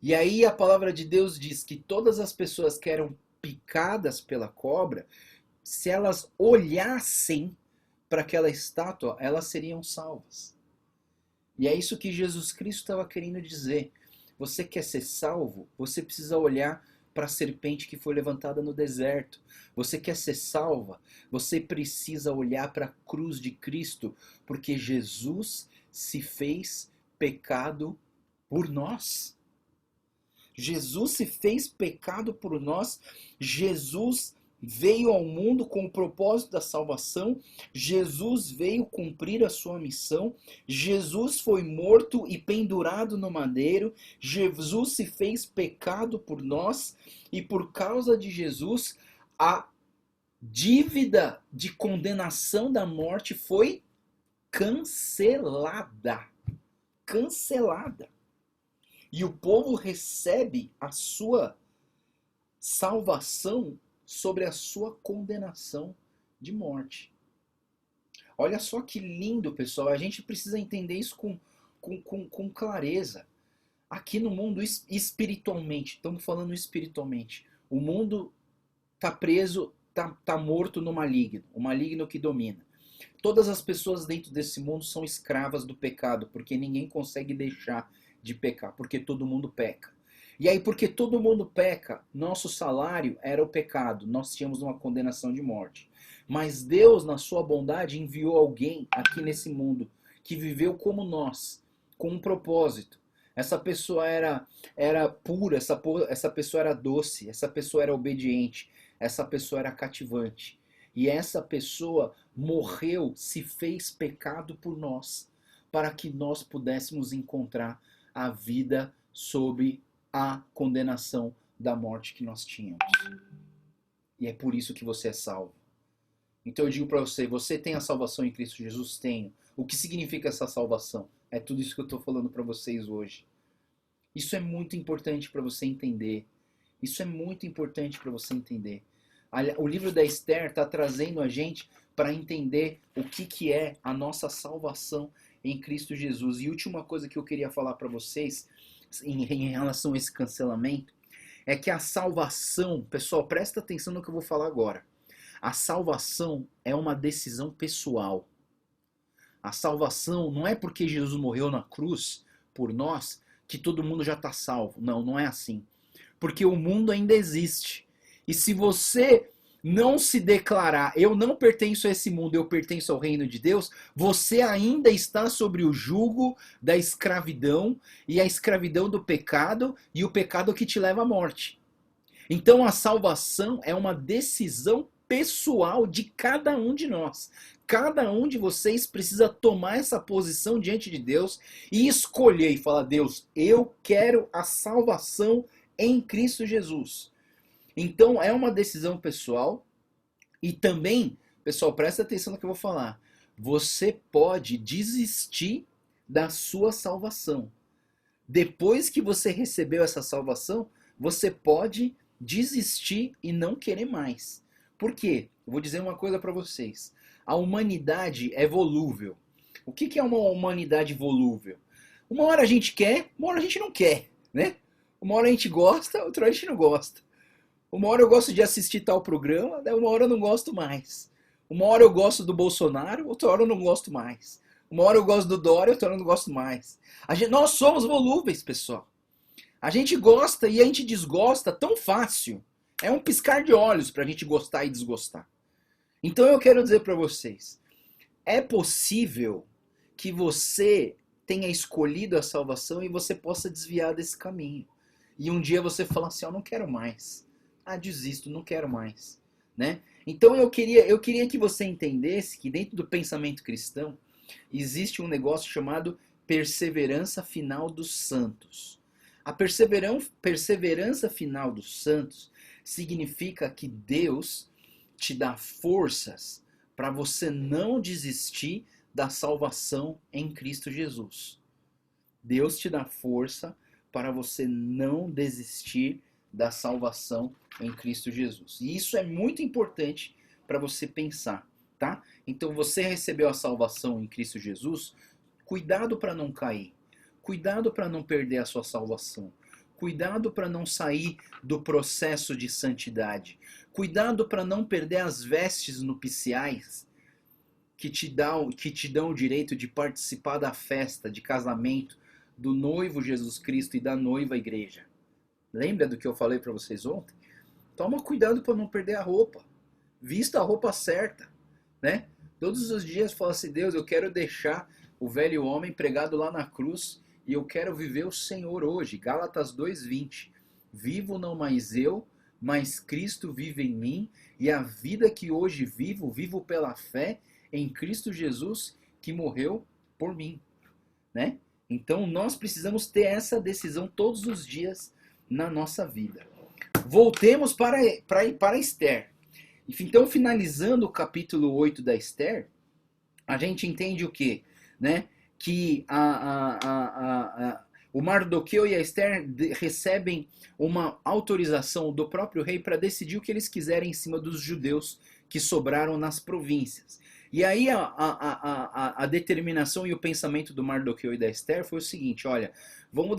E aí a palavra de Deus diz que todas as pessoas que eram picadas pela cobra, se elas olhassem para aquela estátua, elas seriam salvas. E é isso que Jesus Cristo estava querendo dizer. Você quer ser salvo? Você precisa olhar para a serpente que foi levantada no deserto. Você quer ser salva? Você precisa olhar para a cruz de Cristo, porque Jesus se fez pecado por nós. Jesus se fez pecado por nós. Jesus veio ao mundo com o propósito da salvação. Jesus veio cumprir a sua missão. Jesus foi morto e pendurado no madeiro. Jesus se fez pecado por nós. E por causa de Jesus, a dívida de condenação da morte foi cancelada. Cancelada. E o povo recebe a sua salvação sobre a sua condenação de morte. Olha só que lindo, pessoal. A gente precisa entender isso com clareza. Aqui no mundo espiritualmente, estamos falando espiritualmente. O mundo tá preso, tá morto no maligno, o maligno que domina. Todas as pessoas dentro desse mundo são escravas do pecado, porque ninguém consegue deixar de pecar, porque todo mundo peca. E aí, porque todo mundo peca, nosso salário era o pecado, nós tínhamos uma condenação de morte. Mas Deus, na sua bondade, enviou alguém aqui nesse mundo que viveu como nós, com um propósito. Essa pessoa era pura, essa pessoa era doce, essa pessoa era obediente, essa pessoa era cativante. E essa pessoa morreu, se fez pecado por nós, para que nós pudéssemos encontrar a vida sob a condenação da morte que nós tínhamos. E é por isso que você é salvo. Então eu digo para você, você tem a salvação em Cristo Jesus? Tenho. O que significa essa salvação? É tudo isso que eu estou falando para vocês hoje. Isso é muito importante para você entender. Isso é muito importante para você entender. O livro da Esther está trazendo a gente para entender o que é a nossa salvação em Cristo Jesus. E última coisa que eu queria falar para vocês em relação a esse cancelamento é que a salvação, pessoal, presta atenção no que eu vou falar agora. A salvação é uma decisão pessoal. A salvação não é porque Jesus morreu na cruz por nós que todo mundo já está salvo. Não, não é assim. Porque o mundo ainda existe. E se você não se declarar, eu não pertenço a esse mundo, eu pertenço ao reino de Deus, você ainda está sobre o jugo da escravidão e a escravidão do pecado e o pecado que te leva à morte. Então a salvação é uma decisão pessoal de cada um de nós. Cada um de vocês precisa tomar essa posição diante de Deus e escolher e falar: Deus, eu quero a salvação em Cristo Jesus. Então é uma decisão pessoal e também, pessoal, presta atenção no que eu vou falar. Você pode desistir da sua salvação. Depois que você recebeu essa salvação, você pode desistir e não querer mais. Por quê? Eu vou dizer uma coisa para vocês. A humanidade é volúvel. O que é uma humanidade volúvel? Uma hora a gente quer, uma hora a gente não quer, né? Uma hora a gente gosta, outra hora a gente não gosta. Uma hora eu gosto de assistir tal programa, uma hora eu não gosto mais. Uma hora eu gosto do Bolsonaro, outra hora eu não gosto mais. Uma hora eu gosto do Dória, outra hora eu não gosto mais. Nós somos volúveis, pessoal. A gente gosta e a gente desgosta tão fácil. É um piscar de olhos para a gente gostar e desgostar. Então eu quero dizer para vocês, é possível que você tenha escolhido a salvação e você possa desviar desse caminho. E um dia você fala assim, eu não quero mais. Ah, desisto, não quero mais. Né? Então eu queria que você entendesse que dentro do pensamento cristão existe um negócio chamado perseverança final dos santos. A perseverança final dos santos significa que Deus te dá forças para você não desistir da salvação em Cristo Jesus. Deus te dá força para você não desistir da salvação em Cristo Jesus. E isso é muito importante para você pensar, tá? Então você recebeu a salvação em Cristo Jesus, cuidado para não cair. Cuidado para não perder a sua salvação. Cuidado para não sair do processo de santidade. Cuidado para não perder as vestes nupciais que te dão o direito de participar da festa de casamento do noivo Jesus Cristo e da noiva igreja. Lembra do que eu falei para vocês ontem? Toma cuidado para não perder a roupa. Vista a roupa certa, né? Todos os dias fala assim, Deus, eu quero deixar o velho homem pregado lá na cruz e eu quero viver o Senhor hoje. Gálatas 2:20. Vivo não mais eu, mas Cristo vive em mim, e a vida que hoje vivo, vivo pela fé em Cristo Jesus, que morreu por mim, né? Então nós precisamos ter essa decisão todos os dias na nossa vida. Voltemos para Esther. Então, finalizando o capítulo 8 da Esther, a gente entende o quê? Né? Que o Mardoqueu e a Esther recebem uma autorização do próprio rei para decidir o que eles quiserem em cima dos judeus que sobraram nas províncias. E aí a determinação e o pensamento do Mardoqueu e da Esther foi o seguinte, olha, vamos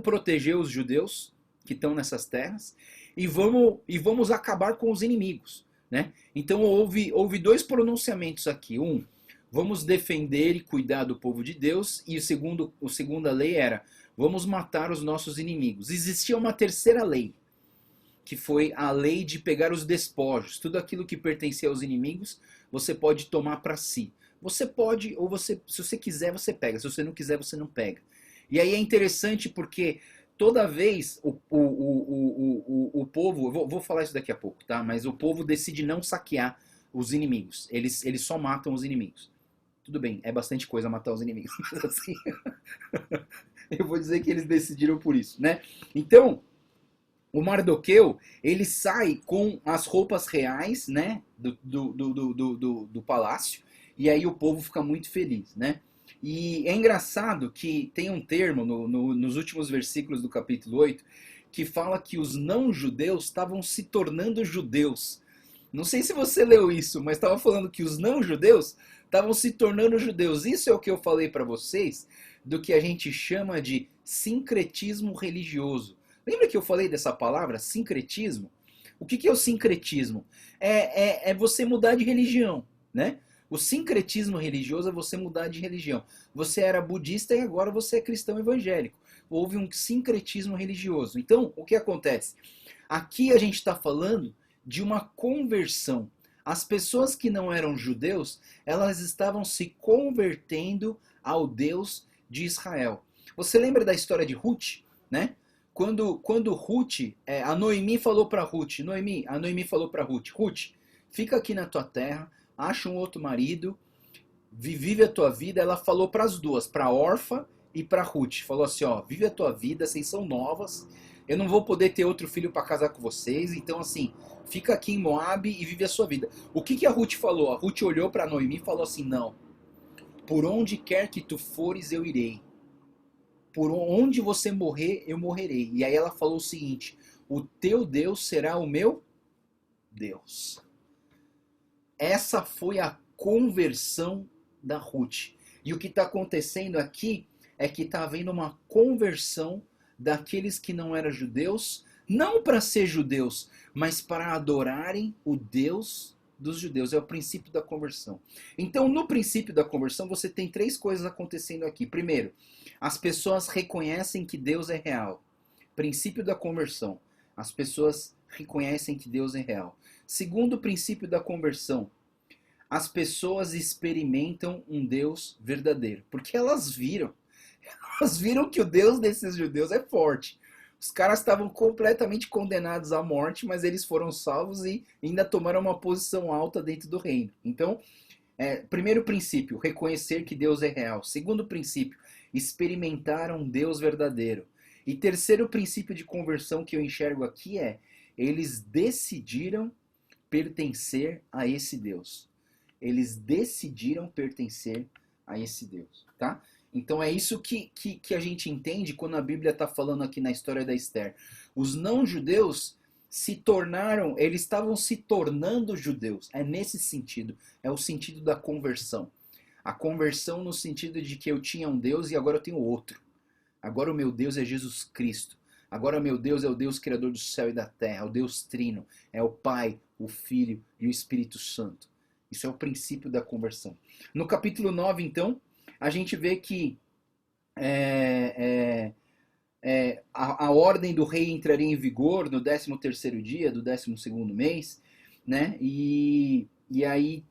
proteger os judeus que estão nessas terras, e vamos acabar com os inimigos, né? Então houve dois pronunciamentos aqui. Um, vamos defender e cuidar do povo de Deus, e a segunda lei era, vamos matar os nossos inimigos. Existia uma terceira lei, que foi a lei de pegar os despojos. Tudo aquilo que pertencia aos inimigos, você pode tomar para si. Você pode, ou você, se você quiser, você pega. Se você não quiser, você não pega. E aí é interessante porque toda vez o povo, eu vou falar isso daqui a pouco, tá? Mas o povo decide não saquear os inimigos. Eles só matam os inimigos. Tudo bem, é bastante coisa matar os inimigos. Mas assim, eu vou dizer que eles decidiram por isso, né? Então, o Mardoqueu, ele sai com as roupas reais, né, do palácio, e aí o povo fica muito feliz, né? E é engraçado que tem um termo nos últimos versículos do capítulo 8 que fala que os não-judeus estavam se tornando judeus. Não sei se você leu isso, mas estava falando que os não-judeus estavam se tornando judeus. Isso é o que eu falei para vocês do que a gente chama de sincretismo religioso. Lembra que eu falei dessa palavra, sincretismo? O que é o sincretismo? É você mudar de religião, né? O sincretismo religioso é você mudar de religião. Você era budista e agora você é cristão evangélico. Houve um sincretismo religioso. Então, o que acontece? Aqui a gente está falando de uma conversão. As pessoas que não eram judeus, elas estavam se convertendo ao Deus de Israel. Você lembra da história de Ruth, né? Quando Ruth, a Noemi falou para Ruth, a Noemi falou para Ruth, Ruth, fica aqui na tua terra, acha um outro marido, vive a tua vida. Ela falou para as duas, para Orfa e para Ruth, falou assim, ó, vive a tua vida, vocês são novas, eu não vou poder ter outro filho para casar com vocês, então assim, fica aqui em Moabe e vive a sua vida. O que a Ruth falou? A Ruth olhou para Noemi e falou assim, não, por onde quer que tu fores eu irei. Por onde você morrer, eu morrerei. E aí ela falou o seguinte, o teu Deus será o meu Deus. Essa foi a conversão da Ruth. E o que está acontecendo aqui é que está havendo uma conversão daqueles que não eram judeus, não para ser judeus, mas para adorarem o Deus dos judeus. É o princípio da conversão. Então, no princípio da conversão, você tem três coisas acontecendo aqui. Primeiro, as pessoas reconhecem que Deus é real. Princípio da conversão. As pessoas reconhecem que Deus é real. Segundo princípio da conversão, as pessoas experimentam um Deus verdadeiro. Porque elas viram que o Deus desses judeus é forte. Os caras estavam completamente condenados à morte, mas eles foram salvos e ainda tomaram uma posição alta dentro do reino. Então, primeiro princípio, reconhecer que Deus é real. Segundo princípio, experimentar um Deus verdadeiro. E terceiro princípio de conversão que eu enxergo aqui é, eles decidiram pertencer a esse Deus. Eles decidiram pertencer a esse Deus, tá? Então é isso que a gente entende quando a Bíblia está falando aqui na história da Esther. Os não-judeus eles estavam se tornando judeus. É nesse sentido, é o sentido da conversão. A conversão no sentido de que eu tinha um Deus e agora eu tenho outro. Agora o meu Deus é Jesus Cristo. Agora o meu Deus é o Deus criador do céu e da terra, o Deus trino. É o Pai, o Filho e o Espírito Santo. Isso é o princípio da conversão. No capítulo 9, então, a gente vê que a ordem do rei entraria em vigor no 13º dia do 12º mês, né? E aí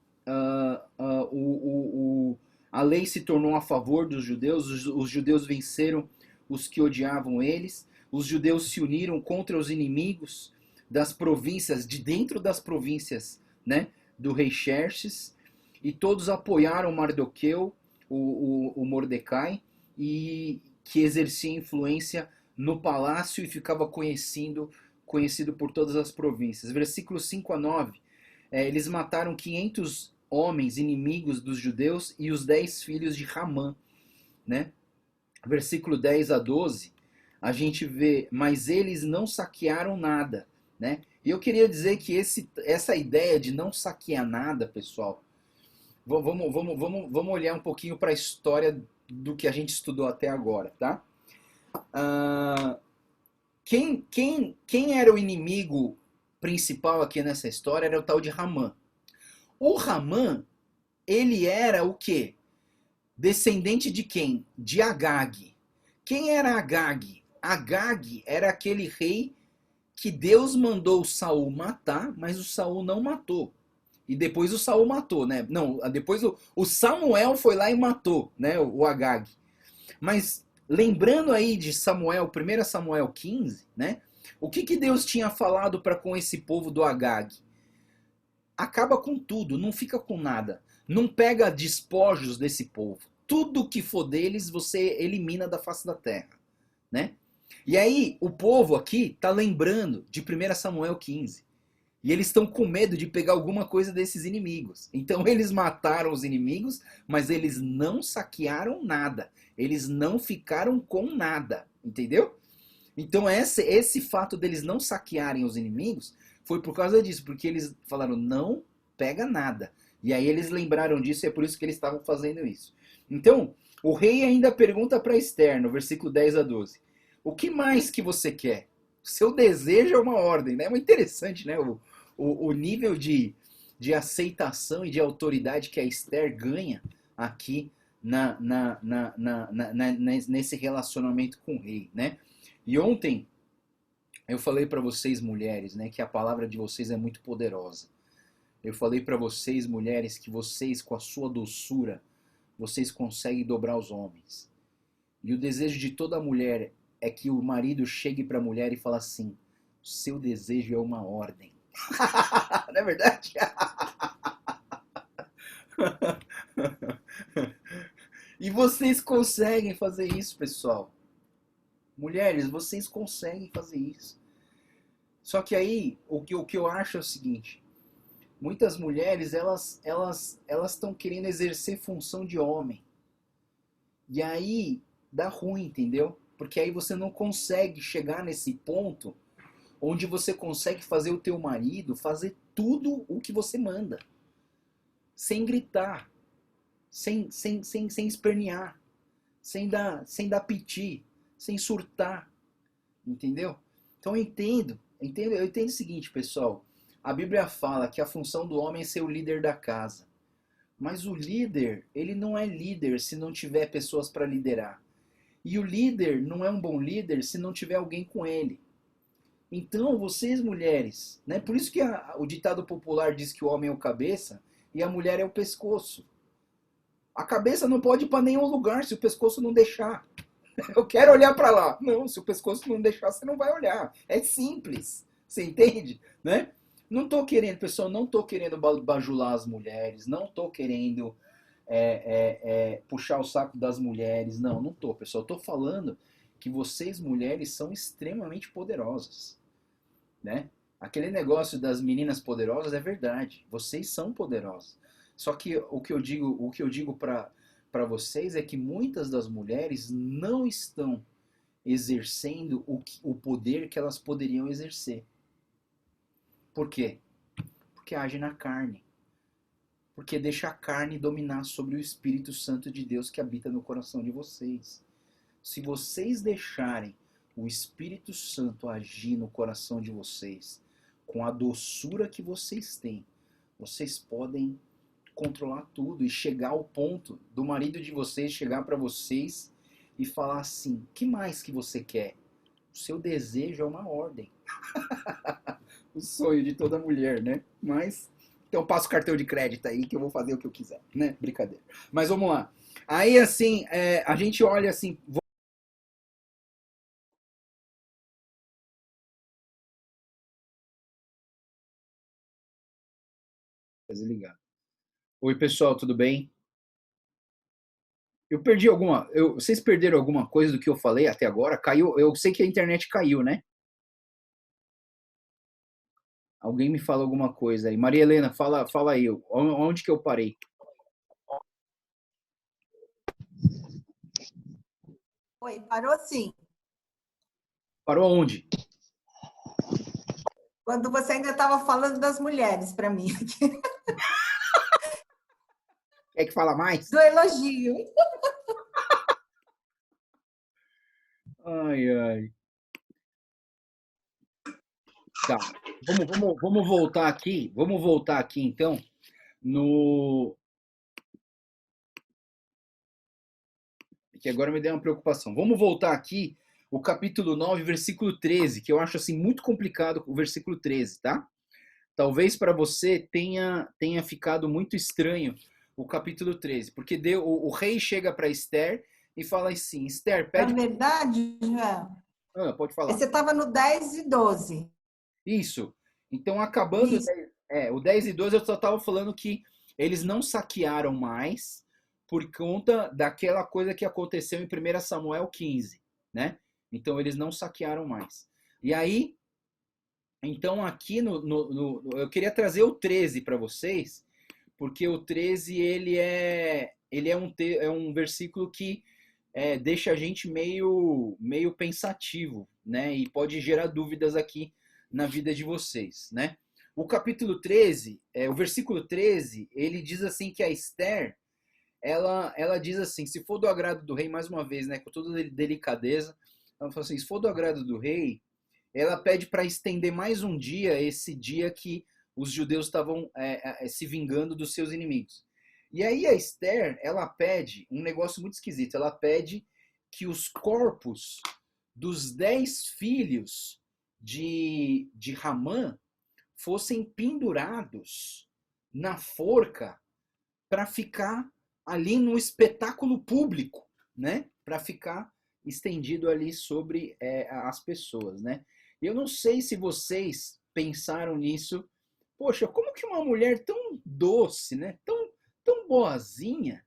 a lei se tornou a favor dos judeus, os judeus venceram os que odiavam eles, os judeus se uniram contra os inimigos das províncias, de dentro das províncias, né, do rei Xerxes, e todos apoiaram Mardoqueu, o Mordecai, e que exercia influência no palácio e ficava conhecido por todas as províncias. Versículos 5 a 9, eles mataram 500 homens inimigos dos judeus e os 10 filhos de Ramã, né? Versículo 10 a 12, a gente vê, mas eles não saquearam nada, né? E eu queria dizer que essa ideia de não saquear nada, pessoal, vamos olhar um pouquinho para a história do que a gente estudou até agora, tá? Quem era o inimigo principal aqui nessa história era o tal de Ramã. O Ramã, ele era o quê? Descendente de quem? De Agag. Quem era Agag? Agag era aquele rei que Deus mandou o Saul matar, mas o Saul não matou. E depois o Saul matou, né? Não, depois o Samuel foi lá e matou, né? O Agag. Mas lembrando aí de Samuel, 1 Samuel 15, né? O que Deus tinha falado para com esse povo do Agag? Acaba com tudo, não fica com nada. Não pega despojos desse povo. Tudo que for deles, você elimina da face da terra, né? E aí, o povo aqui tá lembrando de 1 Samuel 15. E eles estão com medo de pegar alguma coisa desses inimigos. Então eles mataram os inimigos, mas eles não saquearam nada. Eles não ficaram com nada, entendeu? Então esse fato deles não saquearem os inimigos foi por causa disso, porque eles falaram, não pega nada. E aí eles lembraram disso e é por isso que eles estavam fazendo isso. Então, o rei ainda pergunta para Esther, no versículo 10 a 12, o que mais que você quer? Seu desejo é uma ordem, né? É muito interessante, né? O nível de aceitação e de autoridade que a Esther ganha aqui nesse relacionamento com o rei, né? E ontem eu falei para vocês, mulheres, né, que a palavra de vocês é muito poderosa. Eu falei para vocês, mulheres, que vocês, com a sua doçura, vocês conseguem dobrar os homens. E o desejo de toda mulher é que o marido chegue para a mulher e fale assim, seu desejo é uma ordem. Não é verdade? E vocês conseguem fazer isso, pessoal. Mulheres, vocês conseguem fazer isso. Só que aí, o que eu acho é o seguinte, muitas mulheres, elas estão querendo exercer função de homem. E aí, dá ruim, entendeu? Porque aí você não consegue chegar nesse ponto onde você consegue fazer o teu marido fazer tudo o que você manda. Sem gritar, sem espernear, sem dar piti, sem surtar, entendeu? Então eu entendo o seguinte, pessoal, a Bíblia fala que a função do homem é ser o líder da casa, mas o líder, ele não é líder se não tiver pessoas para liderar, e o líder não é um bom líder se não tiver alguém com ele. Então, vocês mulheres, né? Por isso que o ditado popular diz que o homem é o cabeça e a mulher é o pescoço. A cabeça não pode ir para nenhum lugar se o pescoço não deixar. Eu quero olhar para lá. Não, se o pescoço não deixar, você não vai olhar. É simples. Você entende? Né? Não tô querendo, pessoal, não tô querendo bajular as mulheres, não tô querendo puxar o saco das mulheres. Não, não tô, pessoal. Eu tô falando que vocês, mulheres, são extremamente poderosas. Né? Aquele negócio das meninas poderosas é verdade. Vocês são poderosas. Só que o que eu digo para vocês é que muitas das mulheres não estão exercendo o poder que elas poderiam exercer. Por quê? Porque age na carne. Porque deixa a carne dominar sobre o Espírito Santo de Deus que habita no coração de vocês. Se vocês deixarem o Espírito Santo agir no coração de vocês, com a doçura que vocês têm, vocês podem controlar tudo e chegar ao ponto do marido de vocês chegar para vocês e falar assim, que mais que você quer? O seu desejo é uma ordem. O sonho de toda mulher, né? Mas, então passa o cartão de crédito aí que eu vou fazer o que eu quiser, né? Brincadeira. Mas vamos lá. Aí, assim, a gente olha assim... Desligar. Oi, pessoal, tudo bem? Eu perdi alguma. Vocês perderam alguma coisa do que eu falei até agora? Caiu. Eu sei que a internet caiu, né? Alguém me fala alguma coisa aí. Maria Helena, fala aí. Onde que eu parei? Oi, parou sim. Parou onde? Quando você ainda estava falando das mulheres para mim, Quer que fala mais? do elogio. Ai, ai. Tá. Vamos voltar aqui. Vamos voltar aqui, então, no. Que agora me deu uma preocupação. Vamos voltar aqui, o capítulo 9, versículo 13, que eu acho assim muito complicado o versículo 13, tá? Talvez para você tenha ficado muito estranho o capítulo 13, porque o rei chega para Esther e fala assim: Esther, Na pede. verdade, João, Pode falar. você estava no 10 e 12. Isso. Então, acabando Isso. o 10 e 12, eu só estava falando que eles não saquearam mais por conta daquela coisa que aconteceu em 1 Samuel 15, né? Então, eles não saquearam mais. E aí, então aqui eu queria trazer o 13 para vocês, porque o 13 é um versículo que deixa a gente meio pensativo, né? E pode gerar dúvidas aqui na vida de vocês, né? O capítulo 13, o versículo 13, ele diz assim que a Esther, ela diz assim, se for do agrado do rei, mais uma vez, né? Com toda delicadeza, ela fala assim, se for do agrado do rei, ela pede para estender mais um dia, esse dia que os judeus estavam se vingando dos seus inimigos. E aí a Esther, ela pede um negócio muito esquisito. Ela pede que os corpos dos 10 filhos de Ramã fossem pendurados na forca para ficar ali no espetáculo público, né? Para ficar estendido ali sobre as pessoas, né? Eu não sei se vocês pensaram nisso. Poxa, como que uma mulher tão doce, né? Tão boazinha,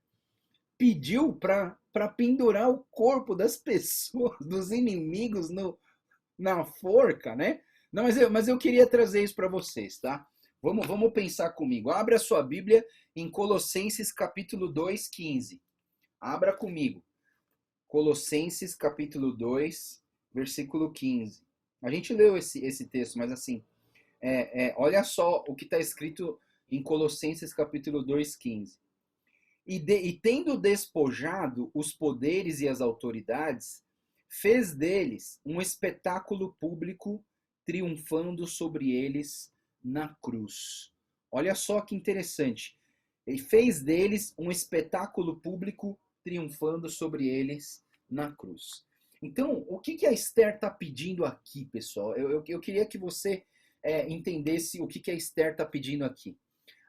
pediu para pendurar o corpo das pessoas, dos inimigos na forca, né? Não, mas eu queria trazer isso para vocês, tá? Vamos pensar comigo. Abra a sua Bíblia em Colossenses capítulo 2, 15. Abra comigo. Colossenses capítulo 2, versículo 15. A gente leu esse texto, mas assim, olha só o que está escrito em Colossenses capítulo 2, 15. E tendo despojado os poderes e as autoridades, fez deles um espetáculo público, triunfando sobre eles na cruz. Olha só que interessante. Ele fez deles um espetáculo público, triunfando sobre eles na cruz. Então, o que a Esther está pedindo aqui, pessoal? Eu queria que você entendesse o que a Esther está pedindo aqui.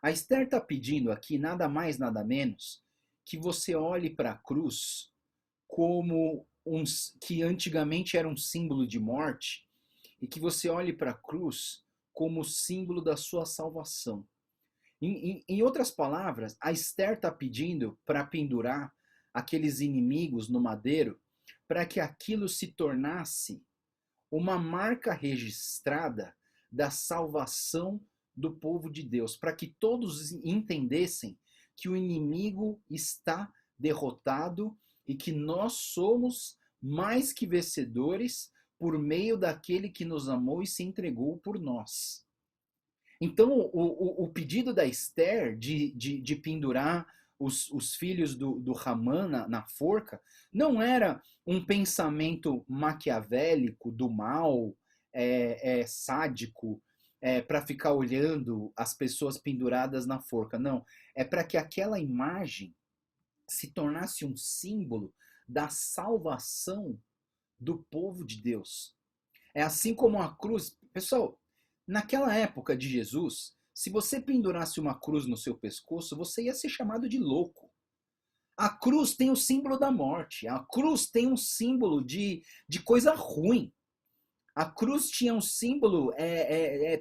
A Esther está pedindo aqui nada mais, nada menos que você olhe para a cruz como que antigamente era um símbolo de morte e que você olhe para a cruz como símbolo da sua salvação. Em outras palavras, a Esther está pedindo para pendurar aqueles inimigos no madeiro para que aquilo se tornasse uma marca registrada da salvação do povo de Deus, para que todos entendessem que o inimigo está derrotado e que nós somos mais que vencedores por meio daquele que nos amou e se entregou por nós. Então, o pedido da Esther de pendurar os filhos do Ramã na forca não era um pensamento maquiavélico do mal, sádico, para ficar olhando as pessoas penduradas na forca. Não. É para que aquela imagem se tornasse um símbolo da salvação do povo de Deus. É assim como a cruz. Pessoal, naquela época de Jesus, se você pendurasse uma cruz no seu pescoço, você ia ser chamado de louco. A cruz tem o símbolo da morte. A cruz tem um símbolo de coisa ruim. A cruz tinha um símbolo,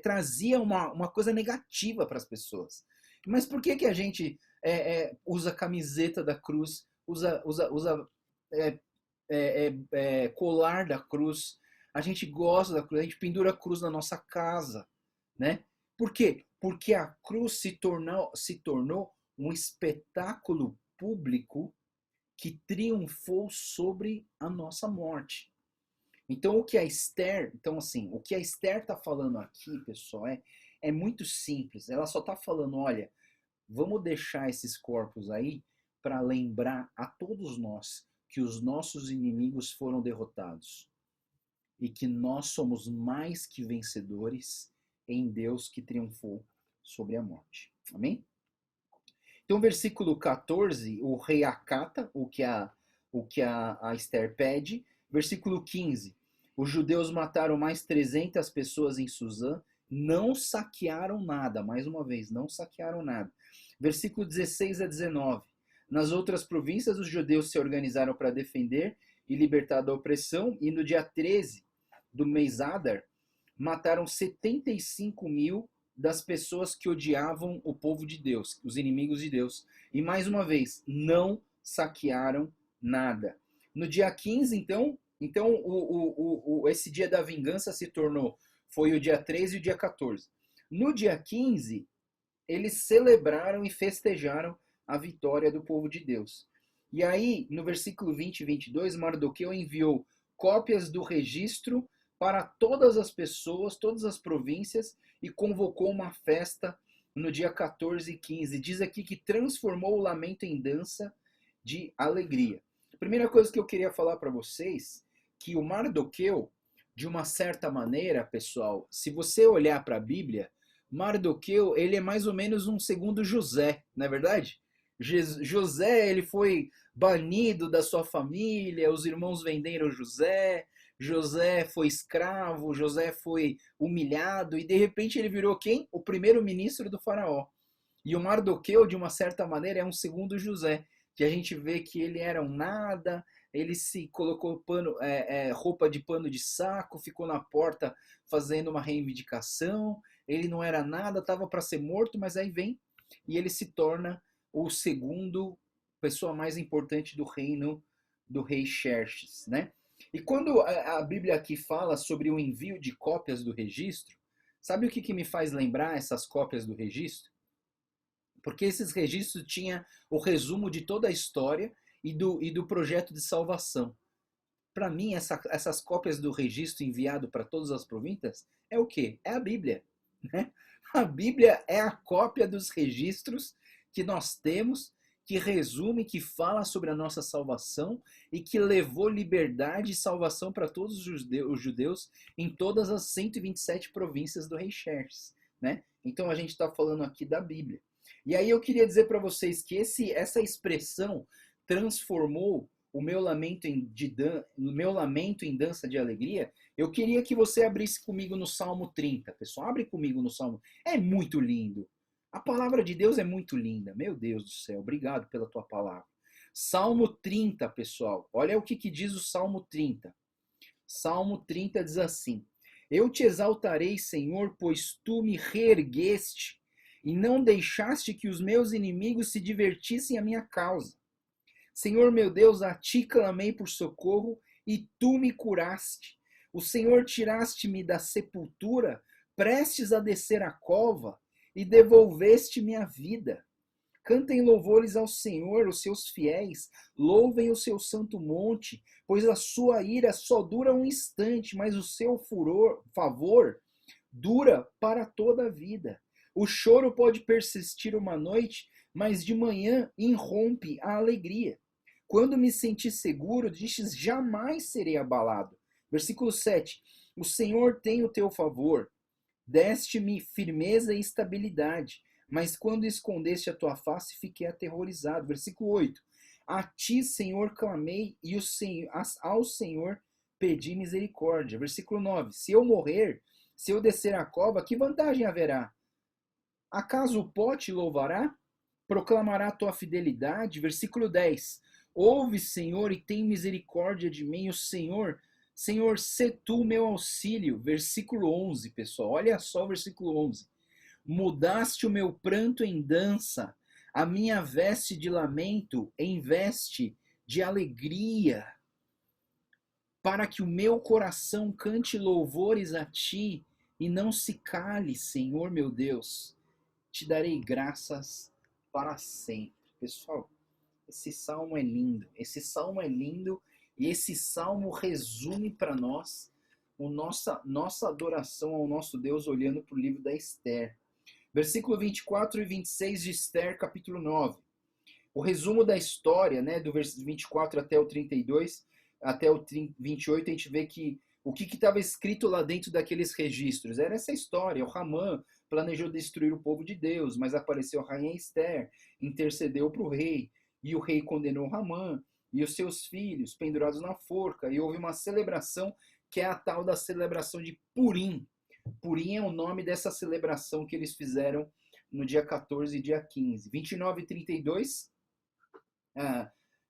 trazia uma coisa negativa para as pessoas. Mas por que a gente usa a camiseta da cruz, usa colar da cruz? A gente gosta da cruz, a gente pendura a cruz na nossa casa, né? Por quê? Porque a cruz se tornou um espetáculo público que triunfou sobre a nossa morte. Então o que a Esther está falando aqui, pessoal, é muito simples. Ela só está falando, olha, vamos deixar esses corpos aí para lembrar a todos nós que os nossos inimigos foram derrotados. e que nós somos mais que vencedores em Deus que triunfou sobre a morte. Amém? Então, versículo 14, o rei acata o que a Esther pede. Versículo 15, os judeus mataram mais 300 pessoas em Suzã, não saquearam nada, mais uma vez, não saquearam nada. Versículo 16 a 19, nas outras províncias os judeus se organizaram para defender e libertar da opressão, e no dia 13 do mês Adar, mataram 75 mil das pessoas que odiavam o povo de Deus, os inimigos de Deus. E mais uma vez, não saquearam nada. No dia 15, então esse dia da vingança se tornou, foi o dia 13 e o dia 14. No dia 15, eles celebraram e festejaram a vitória do povo de Deus. E aí, no versículo 20 e 22, Mardoqueu enviou cópias do registro para todas as pessoas, todas as províncias, e convocou uma festa no dia 14 e 15. Diz aqui que transformou o lamento em dança de alegria. Primeira coisa que eu queria falar para vocês, que o Mardoqueu, de uma certa maneira, pessoal, se você olhar para a Bíblia, Mardoqueu, ele é mais ou menos um segundo José, não é verdade? José, ele foi banido da sua família, os irmãos venderam José, José foi escravo, José foi humilhado, e de repente ele virou quem? O primeiro-ministro do faraó. E o Mardoqueu, de uma certa maneira, é um segundo José, que a gente vê que ele era um nada, ele se colocou roupa de pano de saco, ficou na porta fazendo uma reivindicação, ele não era nada, estava para ser morto, mas aí vem e ele se torna o segundo pessoa mais importante do reino do rei Xerxes, né? E quando a Bíblia aqui fala sobre o envio de cópias do registro, sabe o que me faz lembrar essas cópias do registro? Porque esses registros tinham o resumo de toda a história e do projeto de salvação. Para mim, essas cópias do registro enviado para todas as províncias é o quê? É a Bíblia. Né? A Bíblia é a cópia dos registros que nós temos, que resume, que fala sobre a nossa salvação e que levou liberdade e salvação para todos os judeus em todas as 127 províncias do rei Xerxes. Né? Então a gente está falando aqui da Bíblia. E aí eu queria dizer para vocês que essa expressão transformou o meu lamento em dança de alegria. Eu queria que você abrisse comigo no Salmo 30, pessoal. Abre comigo no Salmo. É muito lindo. A palavra de Deus é muito linda. Meu Deus do céu, obrigado pela tua palavra. Salmo 30, pessoal. Olha o que diz o Salmo 30. Salmo 30 diz assim: eu te exaltarei, Senhor, pois tu me reergueste e não deixaste que os meus inimigos se divertissem à minha causa. Senhor meu Deus, a ti clamei por socorro e tu me curaste. O Senhor tiraste-me da sepultura, prestes a descer a cova, e devolveste-me a vida. Cantem louvores ao Senhor, os seus fiéis, louvem o seu santo monte, pois a sua ira só dura um instante, mas o seu favor dura para toda a vida. O choro pode persistir uma noite, mas de manhã irrompe a alegria. Quando me senti seguro, dizes, jamais serei abalado. Versículo 7. O Senhor tem o teu favor. Deste-me firmeza e estabilidade. Mas quando escondeste a tua face, fiquei aterrorizado. Versículo 8. A ti, Senhor, clamei e ao Senhor pedi misericórdia. Versículo 9. Se eu morrer, se eu descer a cova, que vantagem haverá? Acaso o pó te louvará? Proclamará a tua fidelidade? Versículo 10. Ouve, Senhor, e tem misericórdia de mim. O Senhor, sê tu meu auxílio. Versículo 11, pessoal. Olha só o versículo 11. Mudaste o meu pranto em dança, a minha veste de lamento em veste de alegria, para que o meu coração cante louvores a ti e não se cale, Senhor meu Deus. Te darei graças para sempre. Pessoal, esse salmo é lindo. Esse salmo é lindo e esse salmo resume para nós nossa adoração ao nosso Deus olhando para o livro da Esther. Versículo 24 e 26 de Esther, capítulo 9. O resumo da história, né, do versículo 24 até o 32, até o 28, a gente vê que O que estava escrito lá dentro daqueles registros? Era essa história. O Hamã planejou destruir o povo de Deus, mas apareceu a rainha Esther, intercedeu para o rei, e o rei condenou Hamã e os seus filhos pendurados na forca, e houve uma celebração que é a tal da celebração de Purim. Purim é o nome dessa celebração que eles fizeram no dia 14 e dia 15. 29 e 32,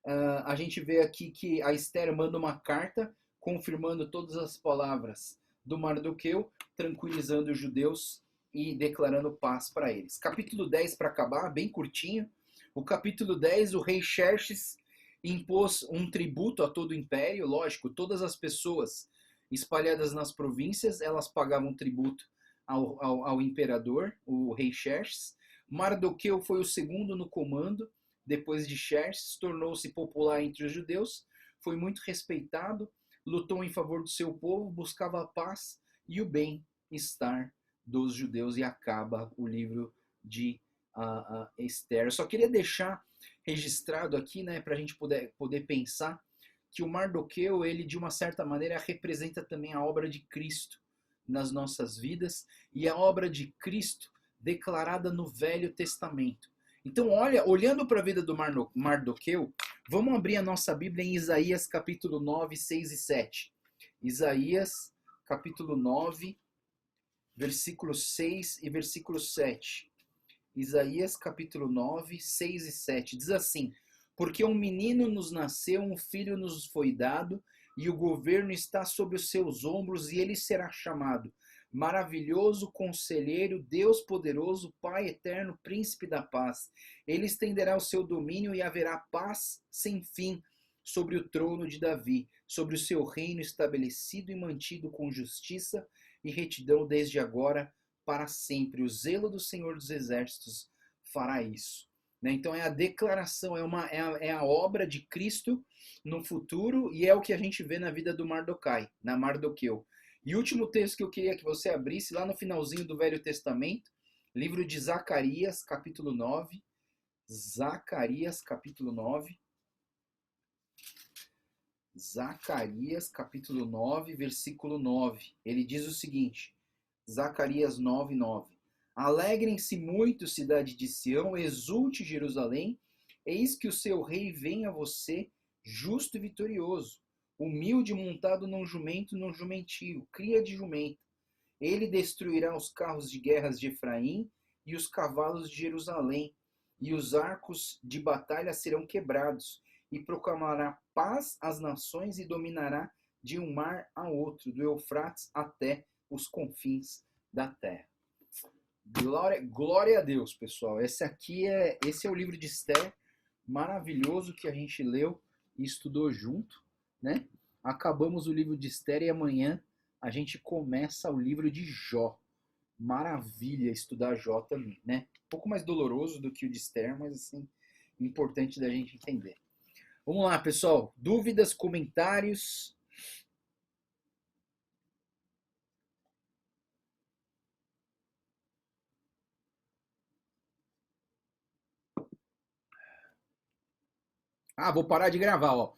a gente vê aqui que a Esther manda uma carta confirmando todas as palavras do Mardoqueu, tranquilizando os judeus e declarando paz para eles. Capítulo 10, para acabar, bem curtinho. O capítulo 10, o rei Xerxes impôs um tributo a todo o império. Lógico, todas as pessoas espalhadas nas províncias, elas pagavam tributo ao imperador, o rei Xerxes. Mardoqueu foi o segundo no comando, depois de Xerxes, tornou-se popular entre os judeus, foi muito respeitado, lutou em favor do seu povo, buscava a paz e o bem-estar dos judeus, e acaba o livro de Esther. Eu só queria deixar registrado aqui, né, para a gente poder pensar que o Mardoqueu, ele de uma certa maneira representa também a obra de Cristo nas nossas vidas, e a obra de Cristo declarada no Velho Testamento. Então, olhando para a vida do Mardoqueu, vamos abrir a nossa Bíblia em Isaías capítulo 9, 6 e 7. Isaías capítulo 9, versículo 6 e versículo 7. Isaías capítulo 9, 6 e 7. Diz assim: porque um menino nos nasceu, um filho nos foi dado, e o governo está sobre os seus ombros, e ele será chamado Maravilhoso, Conselheiro, Deus Poderoso, Pai Eterno, Príncipe da Paz. Ele estenderá o seu domínio e haverá paz sem fim sobre o trono de Davi, sobre o seu reino estabelecido e mantido com justiça e retidão desde agora para sempre. O zelo do Senhor dos Exércitos fará isso. Então é a declaração, é a obra de Cristo no futuro, e é o que a gente vê na vida do Mardoqueu. E o último texto que eu queria que você abrisse, lá no finalzinho do Velho Testamento, livro de Zacarias, capítulo 9. Zacarias, capítulo 9. Zacarias, capítulo 9, versículo 9. Ele diz o seguinte, Zacarias 9, 9. Alegrem-se muito, cidade de Sião, exulte Jerusalém, eis que o seu rei vem a você, justo e vitorioso, humilde, montado num jumentio, cria de jumenta. Ele destruirá os carros de guerras de Efraim e os cavalos de Jerusalém, e os arcos de batalha serão quebrados, e proclamará paz às nações e dominará de um mar a outro, do Eufrates até os confins da terra. Glória a Deus, pessoal. Esse é o livro de Esther, maravilhoso, que a gente leu e estudou junto, né? Acabamos o livro de Esther e amanhã a gente começa o livro de Jó. Maravilha estudar Jó também, né? Um pouco mais doloroso do que o de Esther, mas assim, importante da gente entender. Vamos lá, pessoal. Dúvidas, comentários? Vou parar de gravar, ó.